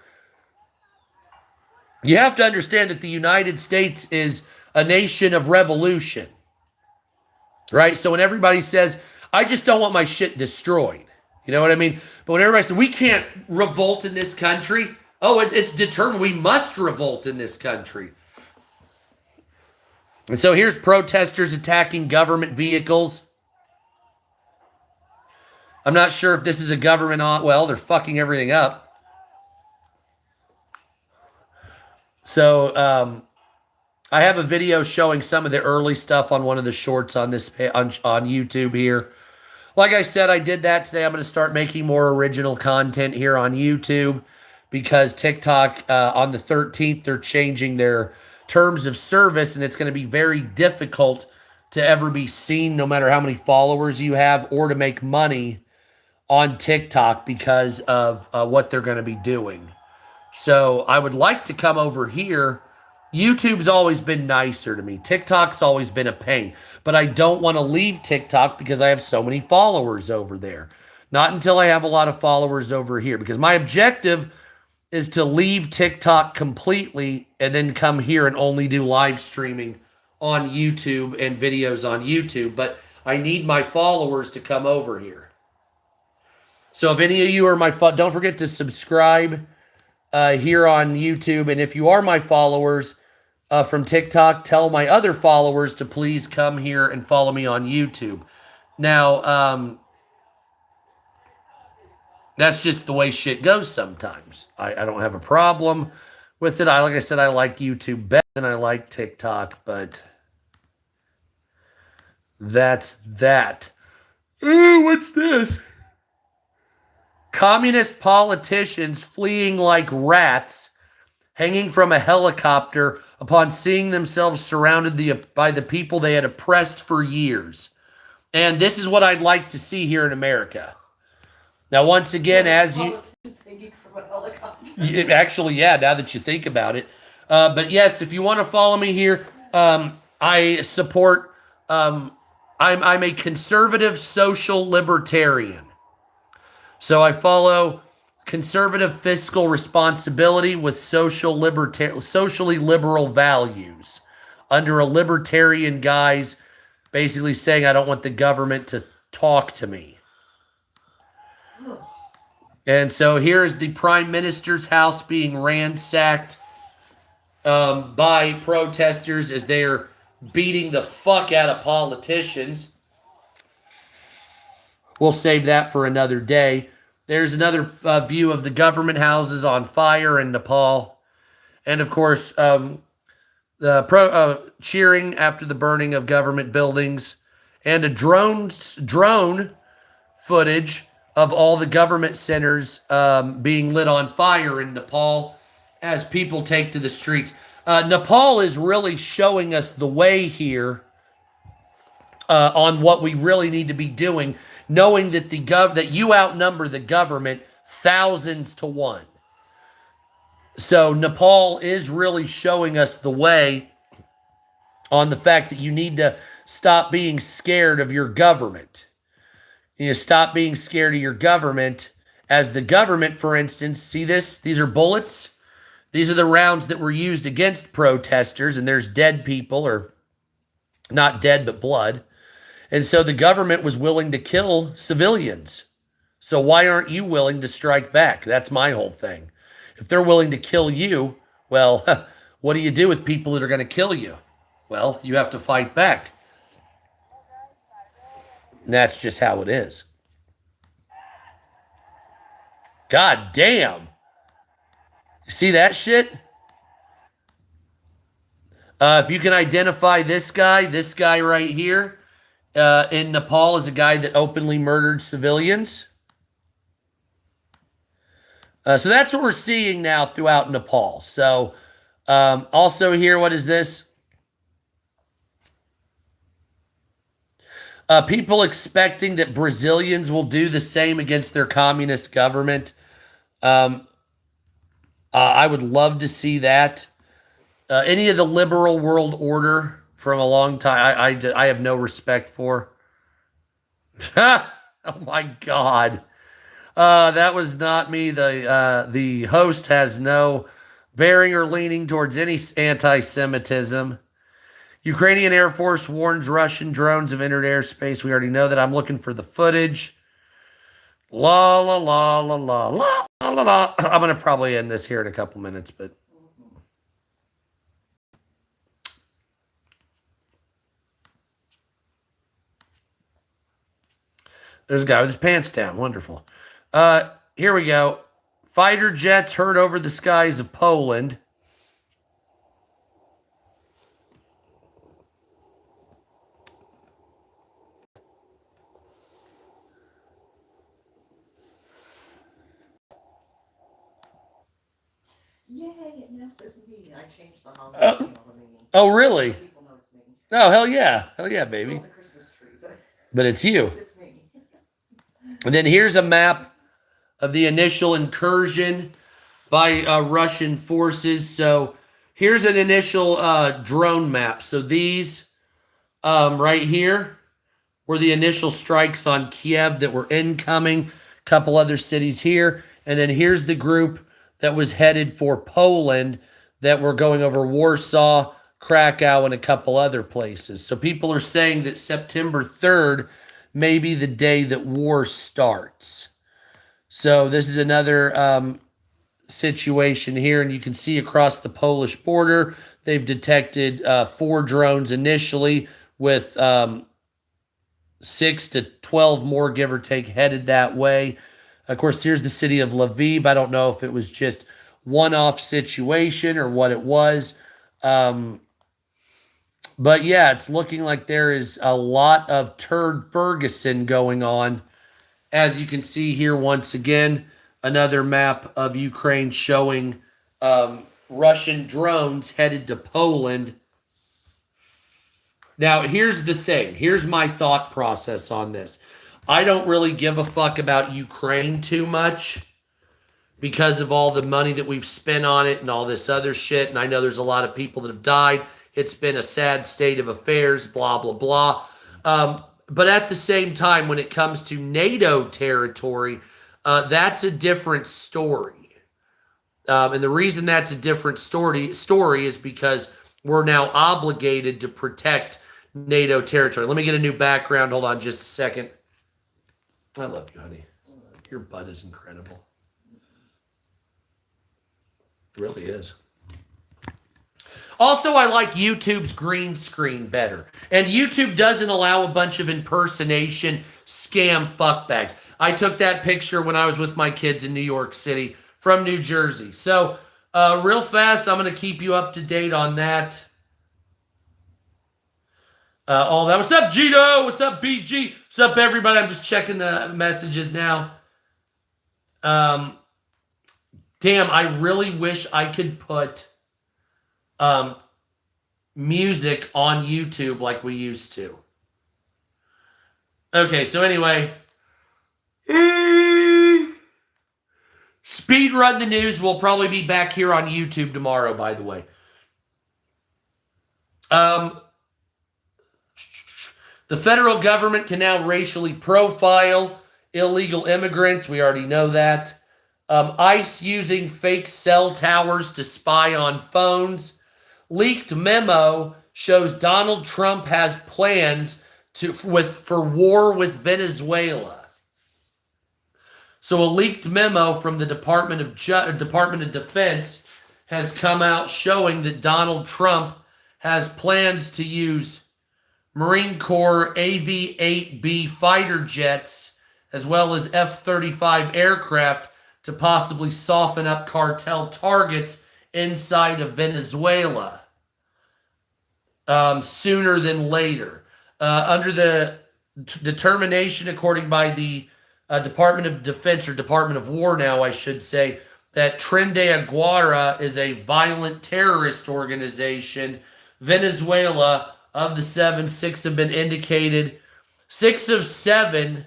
You have to understand that the United States is a nation of revolution, right? So when everybody says, I just don't want my shit destroyed, you know what I mean? But when everybody says, we can't revolt in this country, oh, it's determined we must revolt in this country. And so here's protesters attacking government vehicles. I'm not sure if this is a government well, they're fucking everything up. So I have a video showing some of the early stuff on one of the shorts on this on YouTube here. Like I said, I did that today. I'm going to start making more original content here on YouTube because TikTok on the 13th, they're changing their terms of service, and it's going to be very difficult to ever be seen no matter how many followers you have or to make money on TikTok because of what they're going to be doing. So I would like to come over here. YouTube's always been nicer to me. TikTok's always been a pain. But I don't want to leave TikTok because I have so many followers over there. Not until I have a lot of followers over here. Because my objective is to leave TikTok completely and then come here and only do live streaming on YouTube and videos on YouTube. But I need my followers to come over here. So if any of you are don't forget to subscribe here on YouTube. And if you are my followers from TikTok, tell my other followers to please come here and follow me on YouTube. Now, that's just the way shit goes sometimes. I don't have a problem with it. Like I said, I like YouTube better than I like TikTok, but that's that. Ooh, what's this? Communist politicians fleeing like rats, hanging from a helicopter upon seeing themselves surrounded by the people they had oppressed for years. And this is what I'd like to see here in America. Now, once again, as you... Hanging from a helicopter. Actually, yeah, now that you think about it. But yes, if you want to follow me here, I support... I'm a conservative social libertarian. So I follow conservative fiscal responsibility with socially liberal values under a libertarian guise, basically saying I don't want the government to talk to me. And so here is the Prime Minister's house being ransacked by protesters as they are beating the fuck out of politicians. We'll save that for another day. There's another view of the government houses on fire in Nepal. And of course, cheering after the burning of government buildings, and a drone footage of all the government centers being lit on fire in Nepal as people take to the streets. Nepal is really showing us the way here on what we really need to be doing, knowing that that you outnumber the government thousands to one. So Nepal is really showing us the way on the fact that you need to stop being scared of your government. You stop being scared of your government, as the government, for instance, see this? These are bullets. These are the rounds that were used against protesters, and there's dead people, or not dead, but blood. And so the government was willing to kill civilians. So why aren't you willing to strike back? That's my whole thing. If they're willing to kill you, well, what do you do with people that are going to kill you? Well, you have to fight back. And that's just how it is. God damn. You see that shit? If you can identify this guy right here in Nepal is a guy that openly murdered civilians. So that's what we're seeing now throughout Nepal. So also here, what is this? People expecting that Brazilians will do the same against their communist government. I would love to see that. Any of the liberal world order from a long time, I have no respect for. Oh my God. That was not me. The host has no bearing or leaning towards any anti-Semitism. Ukrainian Air Force warns Russian drones have entered airspace. We already know that. I'm looking for the footage. La, la, la, la, la, la, la, la, la. I'm going to probably end this here in a couple minutes, but... There's a guy with his pants down. Wonderful. Here we go. Fighter jets heard over the skies of Poland. Yay, it now says me. I changed the holiday channel to me. Oh, really? So people know it's me. Oh, hell yeah. Hell yeah, baby. It's a Christmas tree, But it's you. it's me. And then here's a map of the initial incursion by Russian forces. So here's an initial drone map. So these right here were the initial strikes on Kiev that were incoming. A couple other cities here. And then here's the group that was headed for Poland that were going over Warsaw, Krakow, and a couple other places. So people are saying that September 3rd may be the day that war starts. So this is another situation here, and you can see across the Polish border, they've detected 4 drones initially with 6 to 12 more, give or take, headed that way. Of course, here's the city of Lviv. I don't know if it was just one-off situation or what it was. But yeah, it's looking like there is a lot of Turd Ferguson going on. As you can see here, once again, another map of Ukraine showing Russian drones headed to Poland. Now, here's the thing. Here's my thought process on this. I don't really give a fuck about Ukraine too much because of all the money that we've spent on it and all this other shit. And I know there's a lot of people that have died. It's been a sad state of affairs, blah, blah, blah. But at the same time, when it comes to NATO territory, that's a different story. And the reason that's a different story is because we're now obligated to protect NATO territory. Let me get a new background. Hold on just a second. I love you, honey. Your butt is incredible. It really is. Also, I like YouTube's green screen better. And YouTube doesn't allow a bunch of impersonation scam fuckbags. I took that picture when I was with my kids in New York City from New Jersey. So, real fast, I'm going to keep you up to date on that. All that. What's up, Gito? What's up, BG? What's up, everybody? I'm just checking the messages now. Damn, I really wish I could put music on YouTube like we used to. Okay, so anyway. Speed Run the News will probably be back here on YouTube tomorrow, by the way. The federal government can now racially profile illegal immigrants. We already know that. ICE using fake cell towers to spy on phones. Leaked memo shows Donald Trump has plans for war with Venezuela. So a leaked memo from the Department of Defense has come out showing that Donald Trump has plans to use Marine Corps AV-8B fighter jets as well as F-35 aircraft to possibly soften up cartel targets inside of Venezuela sooner than later. Under the determination, according by the Department of Defense, or Department of War now, I should say, that Tren de Aguara is a violent terrorist organization. Venezuela, of the 7, 6 have been indicated. 6 of 7,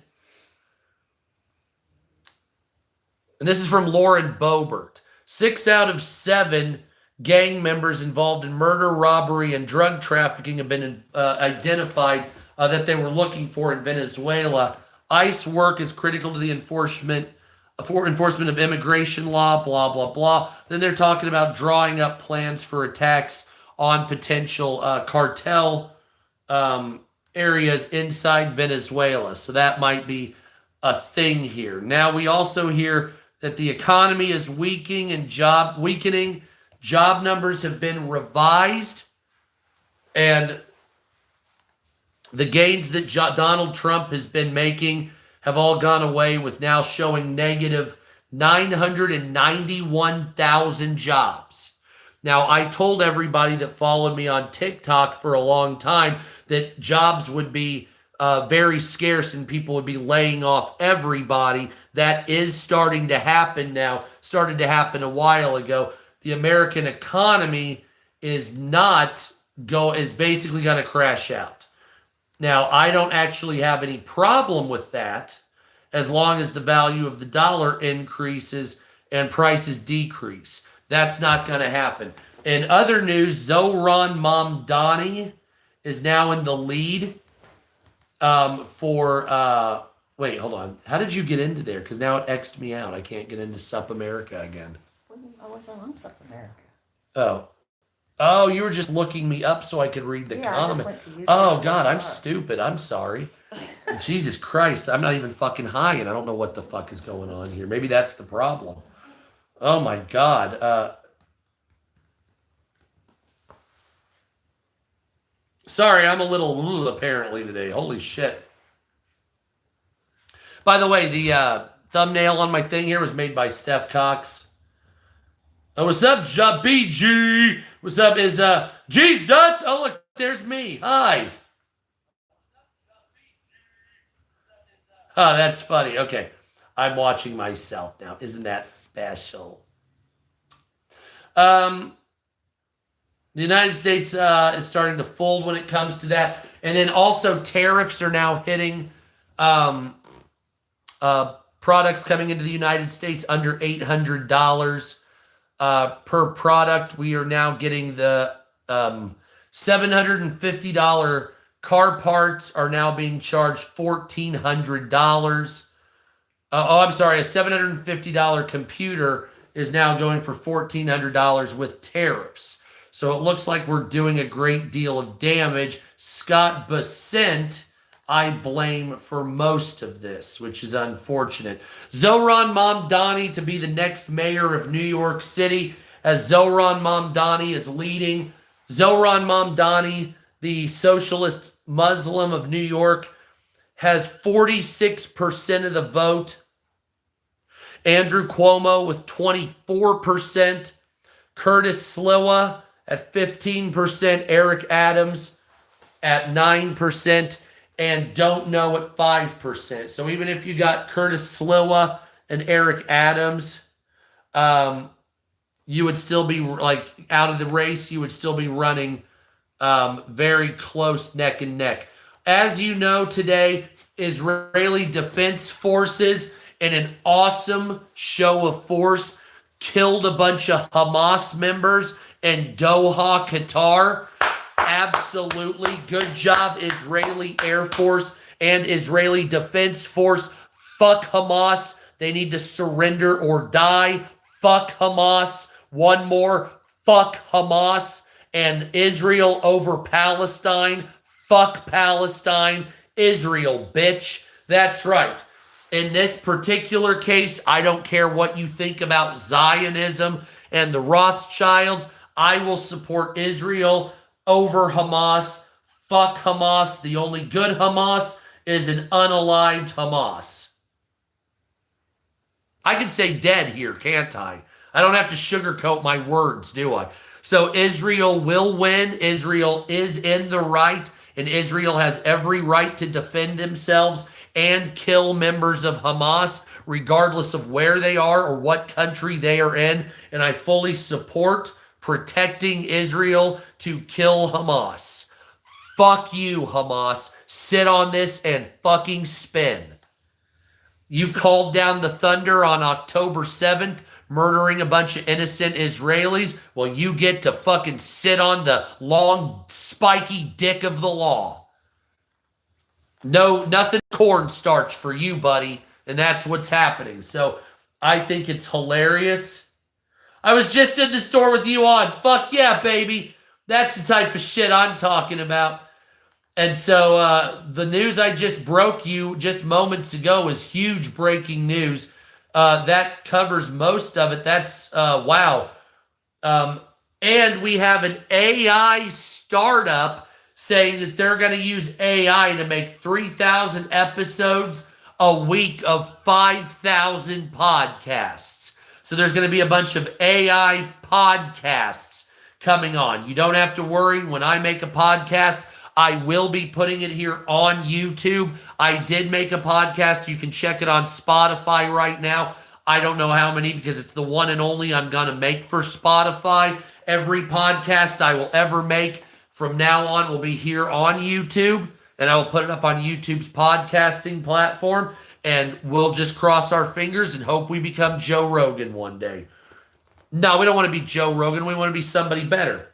and this is from Lauren Boebert, 6 out of 7 gang members involved in murder, robbery, and drug trafficking have been identified that they were looking for in Venezuela. ICE work is critical to the enforcement of immigration law, blah, blah, blah. Then they're talking about drawing up plans for attacks on potential cartel areas inside Venezuela. So that might be a thing here. Now, we also hear that the economy is weakening. Job numbers have been revised. And the gains that Donald Trump has been making have all gone away, with now showing negative 991,000 jobs. Now, I told everybody that followed me on TikTok for a long time that jobs would be very scarce and people would be laying off everybody. That is starting to happen now. Started to happen a while ago. The American economy is basically going to crash out. Now, I don't actually have any problem with that as long as the value of the dollar increases and prices decrease. That's not going to happen. In other news, Zohran Mamdani is now in the lead for... wait, hold on. How did you get into there? Because now it X'd me out. I can't get into Sup America again. I wasn't on Sup America. Oh, you were just looking me up so I could read the comment. Oh, God, I'm stupid. I'm sorry. Jesus Christ. I'm not even fucking high, and I don't know what the fuck is going on here. Maybe that's the problem. Oh, my God. Sorry, I'm a little apparently today. Holy shit. By the way, the thumbnail on my thing here was made by Steph Cox. Oh, what's up, BG? What's up? Is G's nuts? Oh, look, there's me. Hi. Oh, that's funny. Okay. I'm watching myself now. Isn't that special? The United States is starting to fold when it comes to that. And then also tariffs are now hitting products coming into the United States under $800 per product. We are now getting the $750 car parts are now being charged $1,400. I'm sorry, a $750 computer is now going for $1,400 with tariffs. So it looks like we're doing a great deal of damage. Scott Bessent, I blame for most of this, which is unfortunate. Zohran Mamdani to be the next mayor of New York City as Zohran Mamdani is leading. Zohran Mamdani, the socialist Muslim of New York, has 46% of the vote. Andrew Cuomo with 24%. Curtis Sliwa at 15%. Eric Adams at 9%. And Don't Know at 5%. So even if you got Curtis Sliwa and Eric Adams, you would still be like out of the race. You would still be running very close neck and neck. As you know, today, Israeli Defense Forces, in an awesome show of force, killed a bunch of Hamas members in Doha, Qatar. Absolutely. Good job, Israeli Air Force and Israeli Defense Force. Fuck Hamas. They need to surrender or die. Fuck Hamas. One more. Fuck Hamas. And Israel over Palestine. Fuck Palestine. Israel, bitch. That's right. In this particular case, I don't care what you think about Zionism and the Rothschilds. I will support Israel over Hamas. Fuck Hamas. The only good Hamas is an unalived Hamas. I can say dead here, can't I? I don't have to sugarcoat my words, do I? So Israel will win. Israel is in the right, and Israel has every right to defend themselves and kill members of Hamas, regardless of where they are or what country they are in. And I fully support protecting Israel to kill Hamas. Fuck you, Hamas. Sit on this and fucking spin. You called down the thunder on October 7th, murdering a bunch of innocent Israelis. Well, you get to fucking sit on the long, spiky dick of the law. No, nothing cornstarch for you, buddy. And that's what's happening. So I think it's hilarious. I was just in the store with you on. Fuck yeah, baby. That's the type of shit I'm talking about. And so the news I just broke you just moments ago is huge breaking news. That covers most of it. That's wow. And we have an AI startup saying that they're going to use AI to make 3,000 episodes a week of 5,000 podcasts. So there's going to be a bunch of AI podcasts coming on. You don't have to worry. When I make a podcast, I will be putting it here on YouTube. I did make a podcast. You can check it on Spotify right now. I don't know how many because it's the one and only I'm going to make for Spotify. Every podcast I will ever make from now on will be here on YouTube, and I will put it up on YouTube's podcasting platform, and we'll just cross our fingers and hope we become Joe Rogan one day. No, we don't want to be Joe Rogan. We want to be somebody better.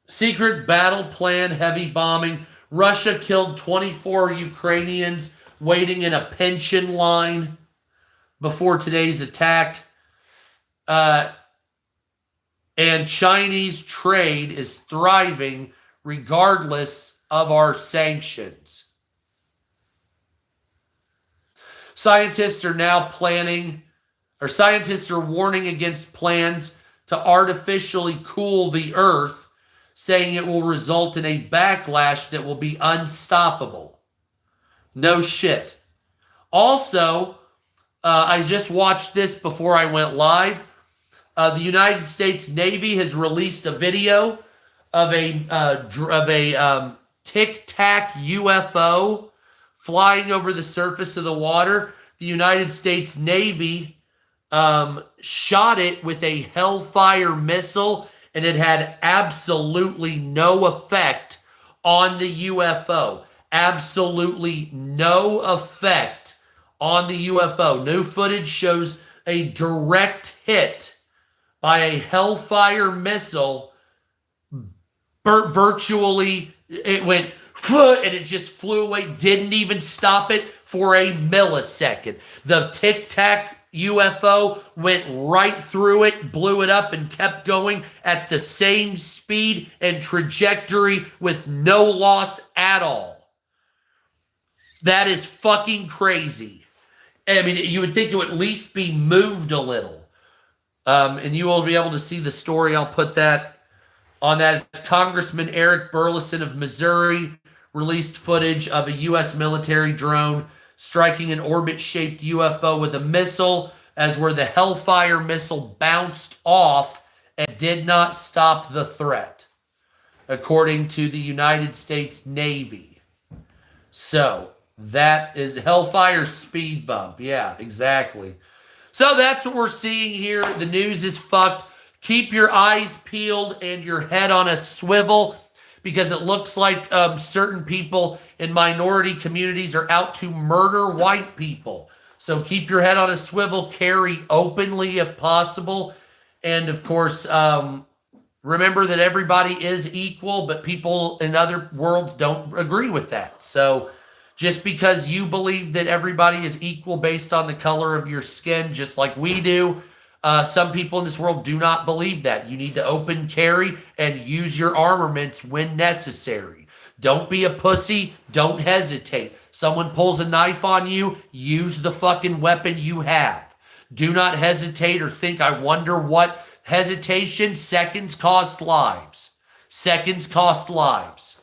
Secret battle plan, heavy bombing. Russia killed 24 Ukrainians waiting in a pension line before today's attack. And Chinese trade is thriving regardless of our sanctions. Scientists are warning against plans to artificially cool the earth, saying it will result in a backlash that will be unstoppable. No shit. Also, I just watched this before I went live. The United States Navy has released a video of a Tic Tac UFO flying over the surface of the water. The United States Navy shot it with a Hellfire missile, and it had absolutely no effect on the UFO. Absolutely no effect on the UFO. New footage shows a direct hit by a Hellfire missile. Virtually, it went and it just flew away. Didn't even stop it for a millisecond. The Tic Tac UFO went right through it, blew it up, and kept going at the same speed and trajectory with no loss at all. That is fucking crazy. I mean, you would think it would at least be moved a little. And you will be able to see the story. I'll put that on that. Congressman Eric Burleson of Missouri released footage of a U.S. military drone striking an orbit-shaped UFO with a missile, as where the Hellfire missile bounced off and did not stop the threat, according to the United States Navy. So that is Hellfire speed bump. Yeah, exactly. So that's what we're seeing here. The news is fucked. Keep your eyes peeled and your head on a swivel, because it looks like certain people in minority communities are out to murder white people. So keep your head on a swivel, carry openly if possible. And of course, remember that everybody is equal, but people in other worlds don't agree with that. So just because you believe that everybody is equal based on the color of your skin, just like we do, some people in this world do not believe that. You need to open carry and use your armaments when necessary. Don't be a pussy. Don't hesitate. Someone pulls a knife on you, use the fucking weapon you have. Do not hesitate or think, I wonder what. Hesitation, seconds cost lives. Seconds cost lives.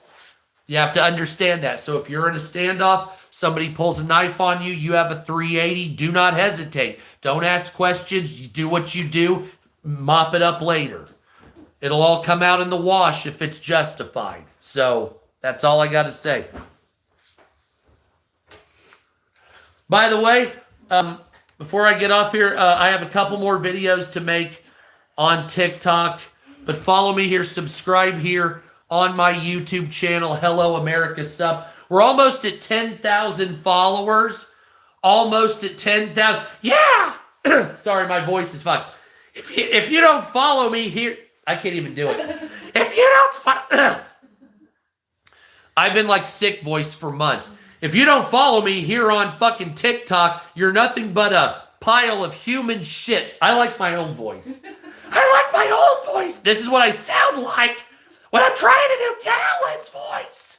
You have to understand that. So if you're in a standoff, somebody pulls a knife on you, you have a 380, do not hesitate. Don't ask questions. You do what you do. Mop it up later. It'll all come out in the wash if it's justified. So that's all I got to say. By the way, before I get off here, I have a couple more videos to make on TikTok. But follow me here. Subscribe here on my YouTube channel, Hello America Sub. We're almost at 10,000 followers. Almost at 10,000. Yeah! Sorry, my voice is fucked. If you don't follow me here, I can't even do it. If you don't I've been like sick voice for months. If you don't follow me here on fucking TikTok, you're nothing but a pile of human shit. I like my old voice. I like my old voice. This is what I sound like when I'm trying to do Callan's voice.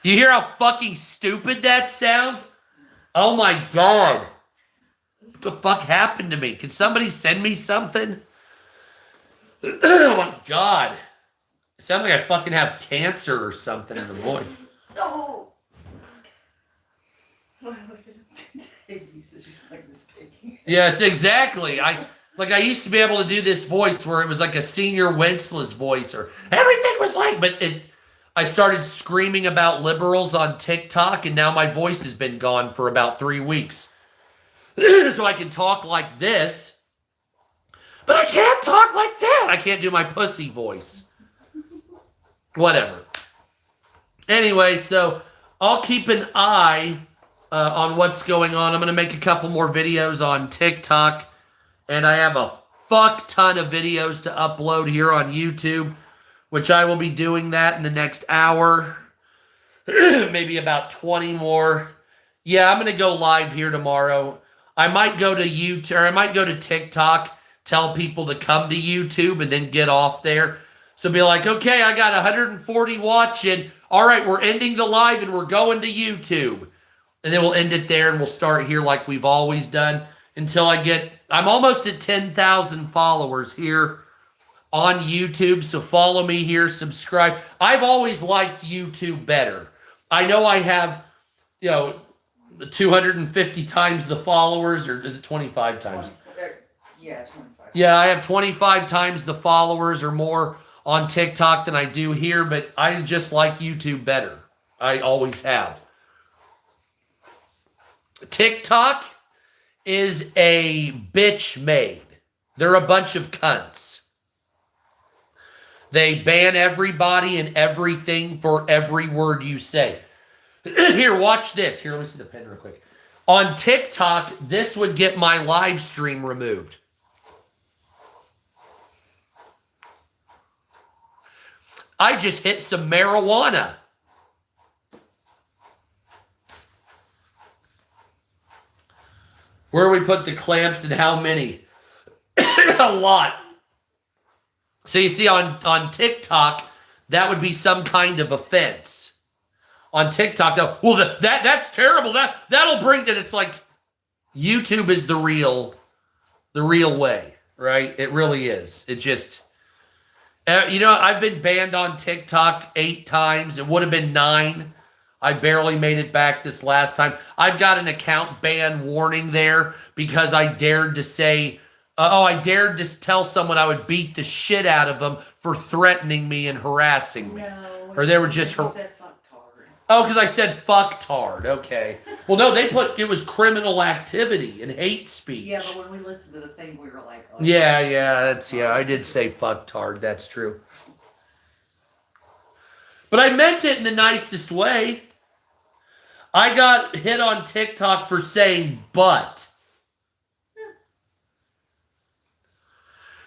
You hear how fucking stupid that sounds? Oh my God. What the fuck happened to me? Can somebody send me something? Oh my God. It sounds like I fucking have cancer or something in the voice. No. Yes, exactly. I used to be able to do this voice where it was like a senior Wenceslas voice, or everything was like, but I started screaming about liberals on TikTok, and now my voice has been gone for about 3 weeks. So I can talk like this, but I can't talk like that. I can't do my pussy voice. Whatever. Anyway, so I'll keep an eye on what's going on. I'm going to make a couple more videos on TikTok, and I have a fuck ton of videos to upload here on YouTube, which I will be doing that in the next hour. Maybe about 20 more. Yeah, I'm going to go live here tomorrow. I might go to YouTube, or I might go to TikTok, tell people to come to YouTube, and then get off there. So be like, okay, I got 140 watching. All right, we're ending the live, and we're going to YouTube. And then we'll end it there, and we'll start here like we've always done until I'm almost at 10,000 followers here on YouTube. So follow me here, subscribe. I've always liked YouTube better. I know I have, 250 times the followers, or is it 25 times? Yeah, 25. Yeah, I have 25 times the followers or more on TikTok than I do here, but I just like YouTube better. I always have. TikTok is a bitch made. They're a bunch of cunts. They ban everybody and everything for every word you say. Here, watch this. Here, let me see the pen real quick. On TikTok, this would get my live stream removed. I just hit some marijuana. Where we put the clamps and how many? A lot. So you see on TikTok, that would be some kind of offense. On TikTok, though, well, that's terrible. That'll bring that. It's like, YouTube is the real way, right? It really is. It just, I've been banned on TikTok 8 times. It would have been 9. I barely made it back this last time. I've got an account ban warning there because I dared to say, I dared to tell someone I would beat the shit out of them for threatening me and harassing me. No. Or they were just You said fucktard. Oh, because I said fucktard. Okay. Well, no, they put it was criminal activity and hate speech. Yeah, but when we listened to the thing, we were like, oh, Yeah, I did say fucktard. That's true. But I meant it in the nicest way. I got hit on TikTok for saying but.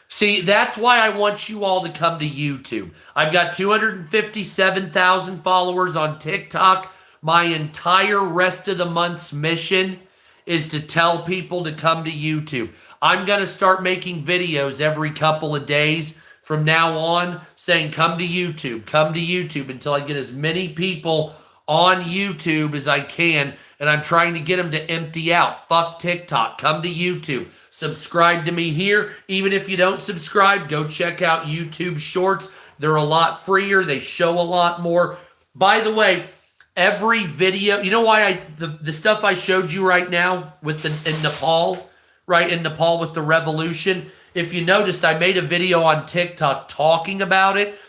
See, that's why I want you all to come to YouTube. I've got 257,000 followers on TikTok. My entire rest of the month's mission is to tell people to come to YouTube. I'm going to start making videos every couple of days from now on saying come to YouTube until I get as many people on YouTube as I can. And I'm trying to get them to empty out. Fuck TikTok. Come to YouTube. Subscribe to me here. Even if you don't subscribe, go check out YouTube Shorts. They're a lot freer. They show a lot more. By the way, every video, you know why the stuff I showed you right now with in Nepal, right? In Nepal with the revolution. If you noticed, I made a video on TikTok talking about it.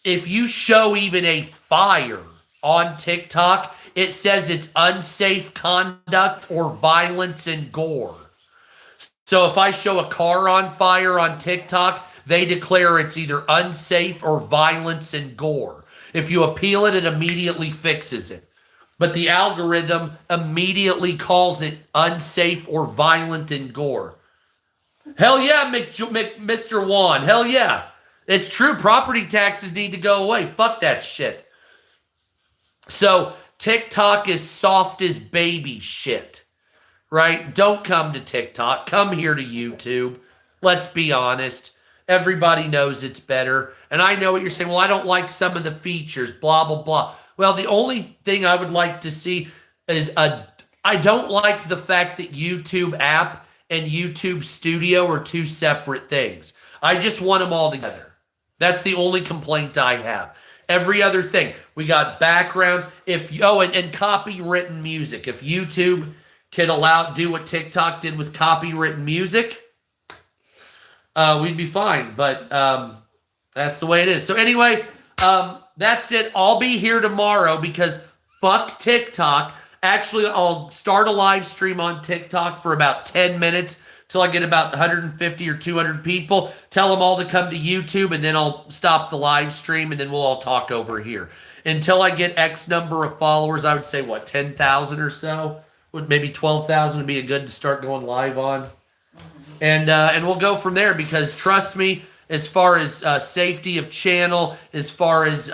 If you show even a fire on TikTok, it says it's unsafe conduct or violence and gore. So if I show a car on fire on TikTok, they declare it's either unsafe or violence and gore. If you appeal it, it immediately fixes it. But the algorithm immediately calls it unsafe or violent and gore. Hell yeah, Mr. Juan. Hell yeah. It's true. Property taxes need to go away. Fuck that shit. So TikTok is soft as baby shit. Right? Don't come to TikTok. Come here to YouTube. Let's be honest. Everybody knows it's better. And I know what you're saying. Well, I don't like some of the features, blah, blah, blah. Well, the only thing I would like to see is I don't like the fact that YouTube app and YouTube Studio are 2 separate things. I just want them all together. That's the only complaint I have. Every other thing. We got backgrounds. And copywritten music. If YouTube can do what TikTok did with copywritten music, we'd be fine. But that's the way it is. So anyway, that's it. I'll be here tomorrow because fuck TikTok. Actually, I'll start a live stream on TikTok for about 10 minutes till I get about 150 or 200 people. Tell them all to come to YouTube, and then I'll stop the live stream, and then we'll all talk over here. Until I get X number of followers, I would say, 10,000 or so? Would maybe 12,000 would be a good to start going live on. And we'll go from there because, trust me, as far as safety of channel, as far as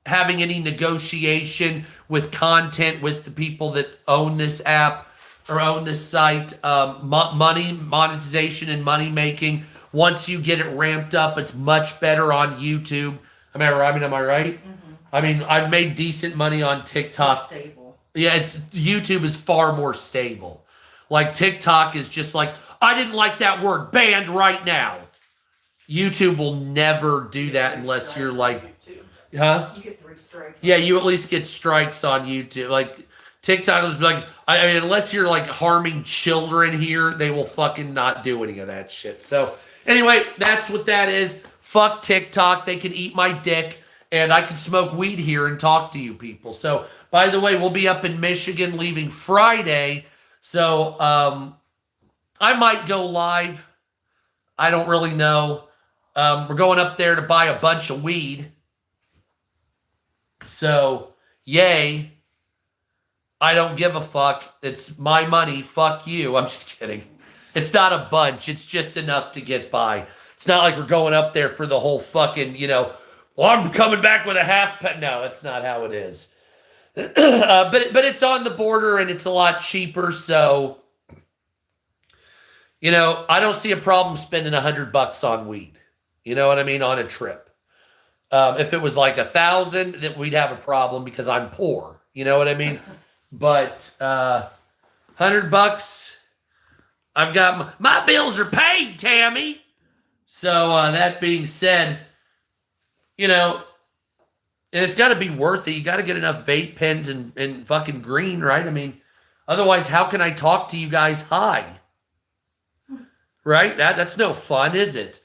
having any negotiation with content with the people that own this app or own this site, monetization and money making, once you get it ramped up, it's much better on YouTube. Am I right? Mm-hmm. I mean, I've made decent money on TikTok. It's stable. Yeah, YouTube is far more stable. Like TikTok is just like, I didn't like that word, banned right now. YouTube will never do that unless you're like, huh? You get 3 strikes. Yeah, you at least get strikes on YouTube. Like TikTok was like, I mean, unless you're like harming children here, they will fucking not do any of that shit. So anyway, that's what that is. Fuck TikTok. They can eat my dick, and I can smoke weed here and talk to you people. So by the way, we'll be up in Michigan leaving Friday. So I might go live. I don't really know. We're going up there to buy a bunch of weed. So, yay. I don't give a fuck. It's my money. Fuck you. I'm just kidding. It's not a bunch. It's just enough to get by. It's not like we're going up there for the whole fucking, well, I'm coming back with a half pet. No, that's not how it is. But it's on the border and it's a lot cheaper. So, I don't see a problem spending $100 on weed. You know what I mean? On a trip. If it was like 1,000, then we'd have a problem because I'm poor. You know what I mean? But $100. I've got my bills are paid, Tammy. So that being said, you know, and it's got to be worth it. You got to get enough vape pens and fucking green, right? I mean, otherwise, how can I talk to you guys high? Right? That's no fun, is it?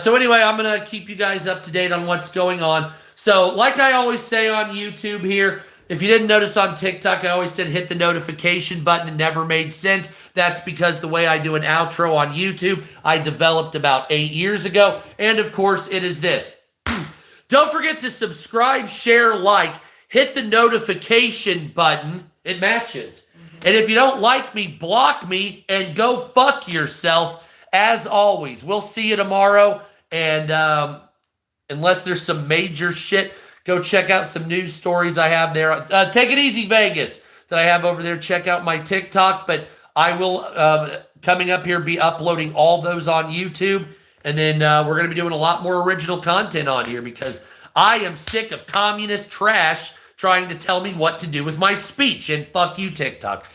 So anyway, I'm going to keep you guys up to date on what's going on. So like I always say on YouTube here, if you didn't notice on TikTok, I always said hit the notification button. It never made sense. That's because the way I do an outro on YouTube, I developed about 8 years ago. And of course, it is this. Don't forget to subscribe, share, like, hit the notification button. It matches. And if you don't like me, block me and go fuck yourself. As always, we'll see you tomorrow. And unless there's some major shit, go check out some news stories I have there. Take it easy, Vegas, that I have over there. Check out my TikTok. But I will, coming up here, be uploading all those on YouTube. And then we're going to be doing a lot more original content on here because I am sick of communist trash trying to tell me what to do with my speech. And fuck you, TikTok.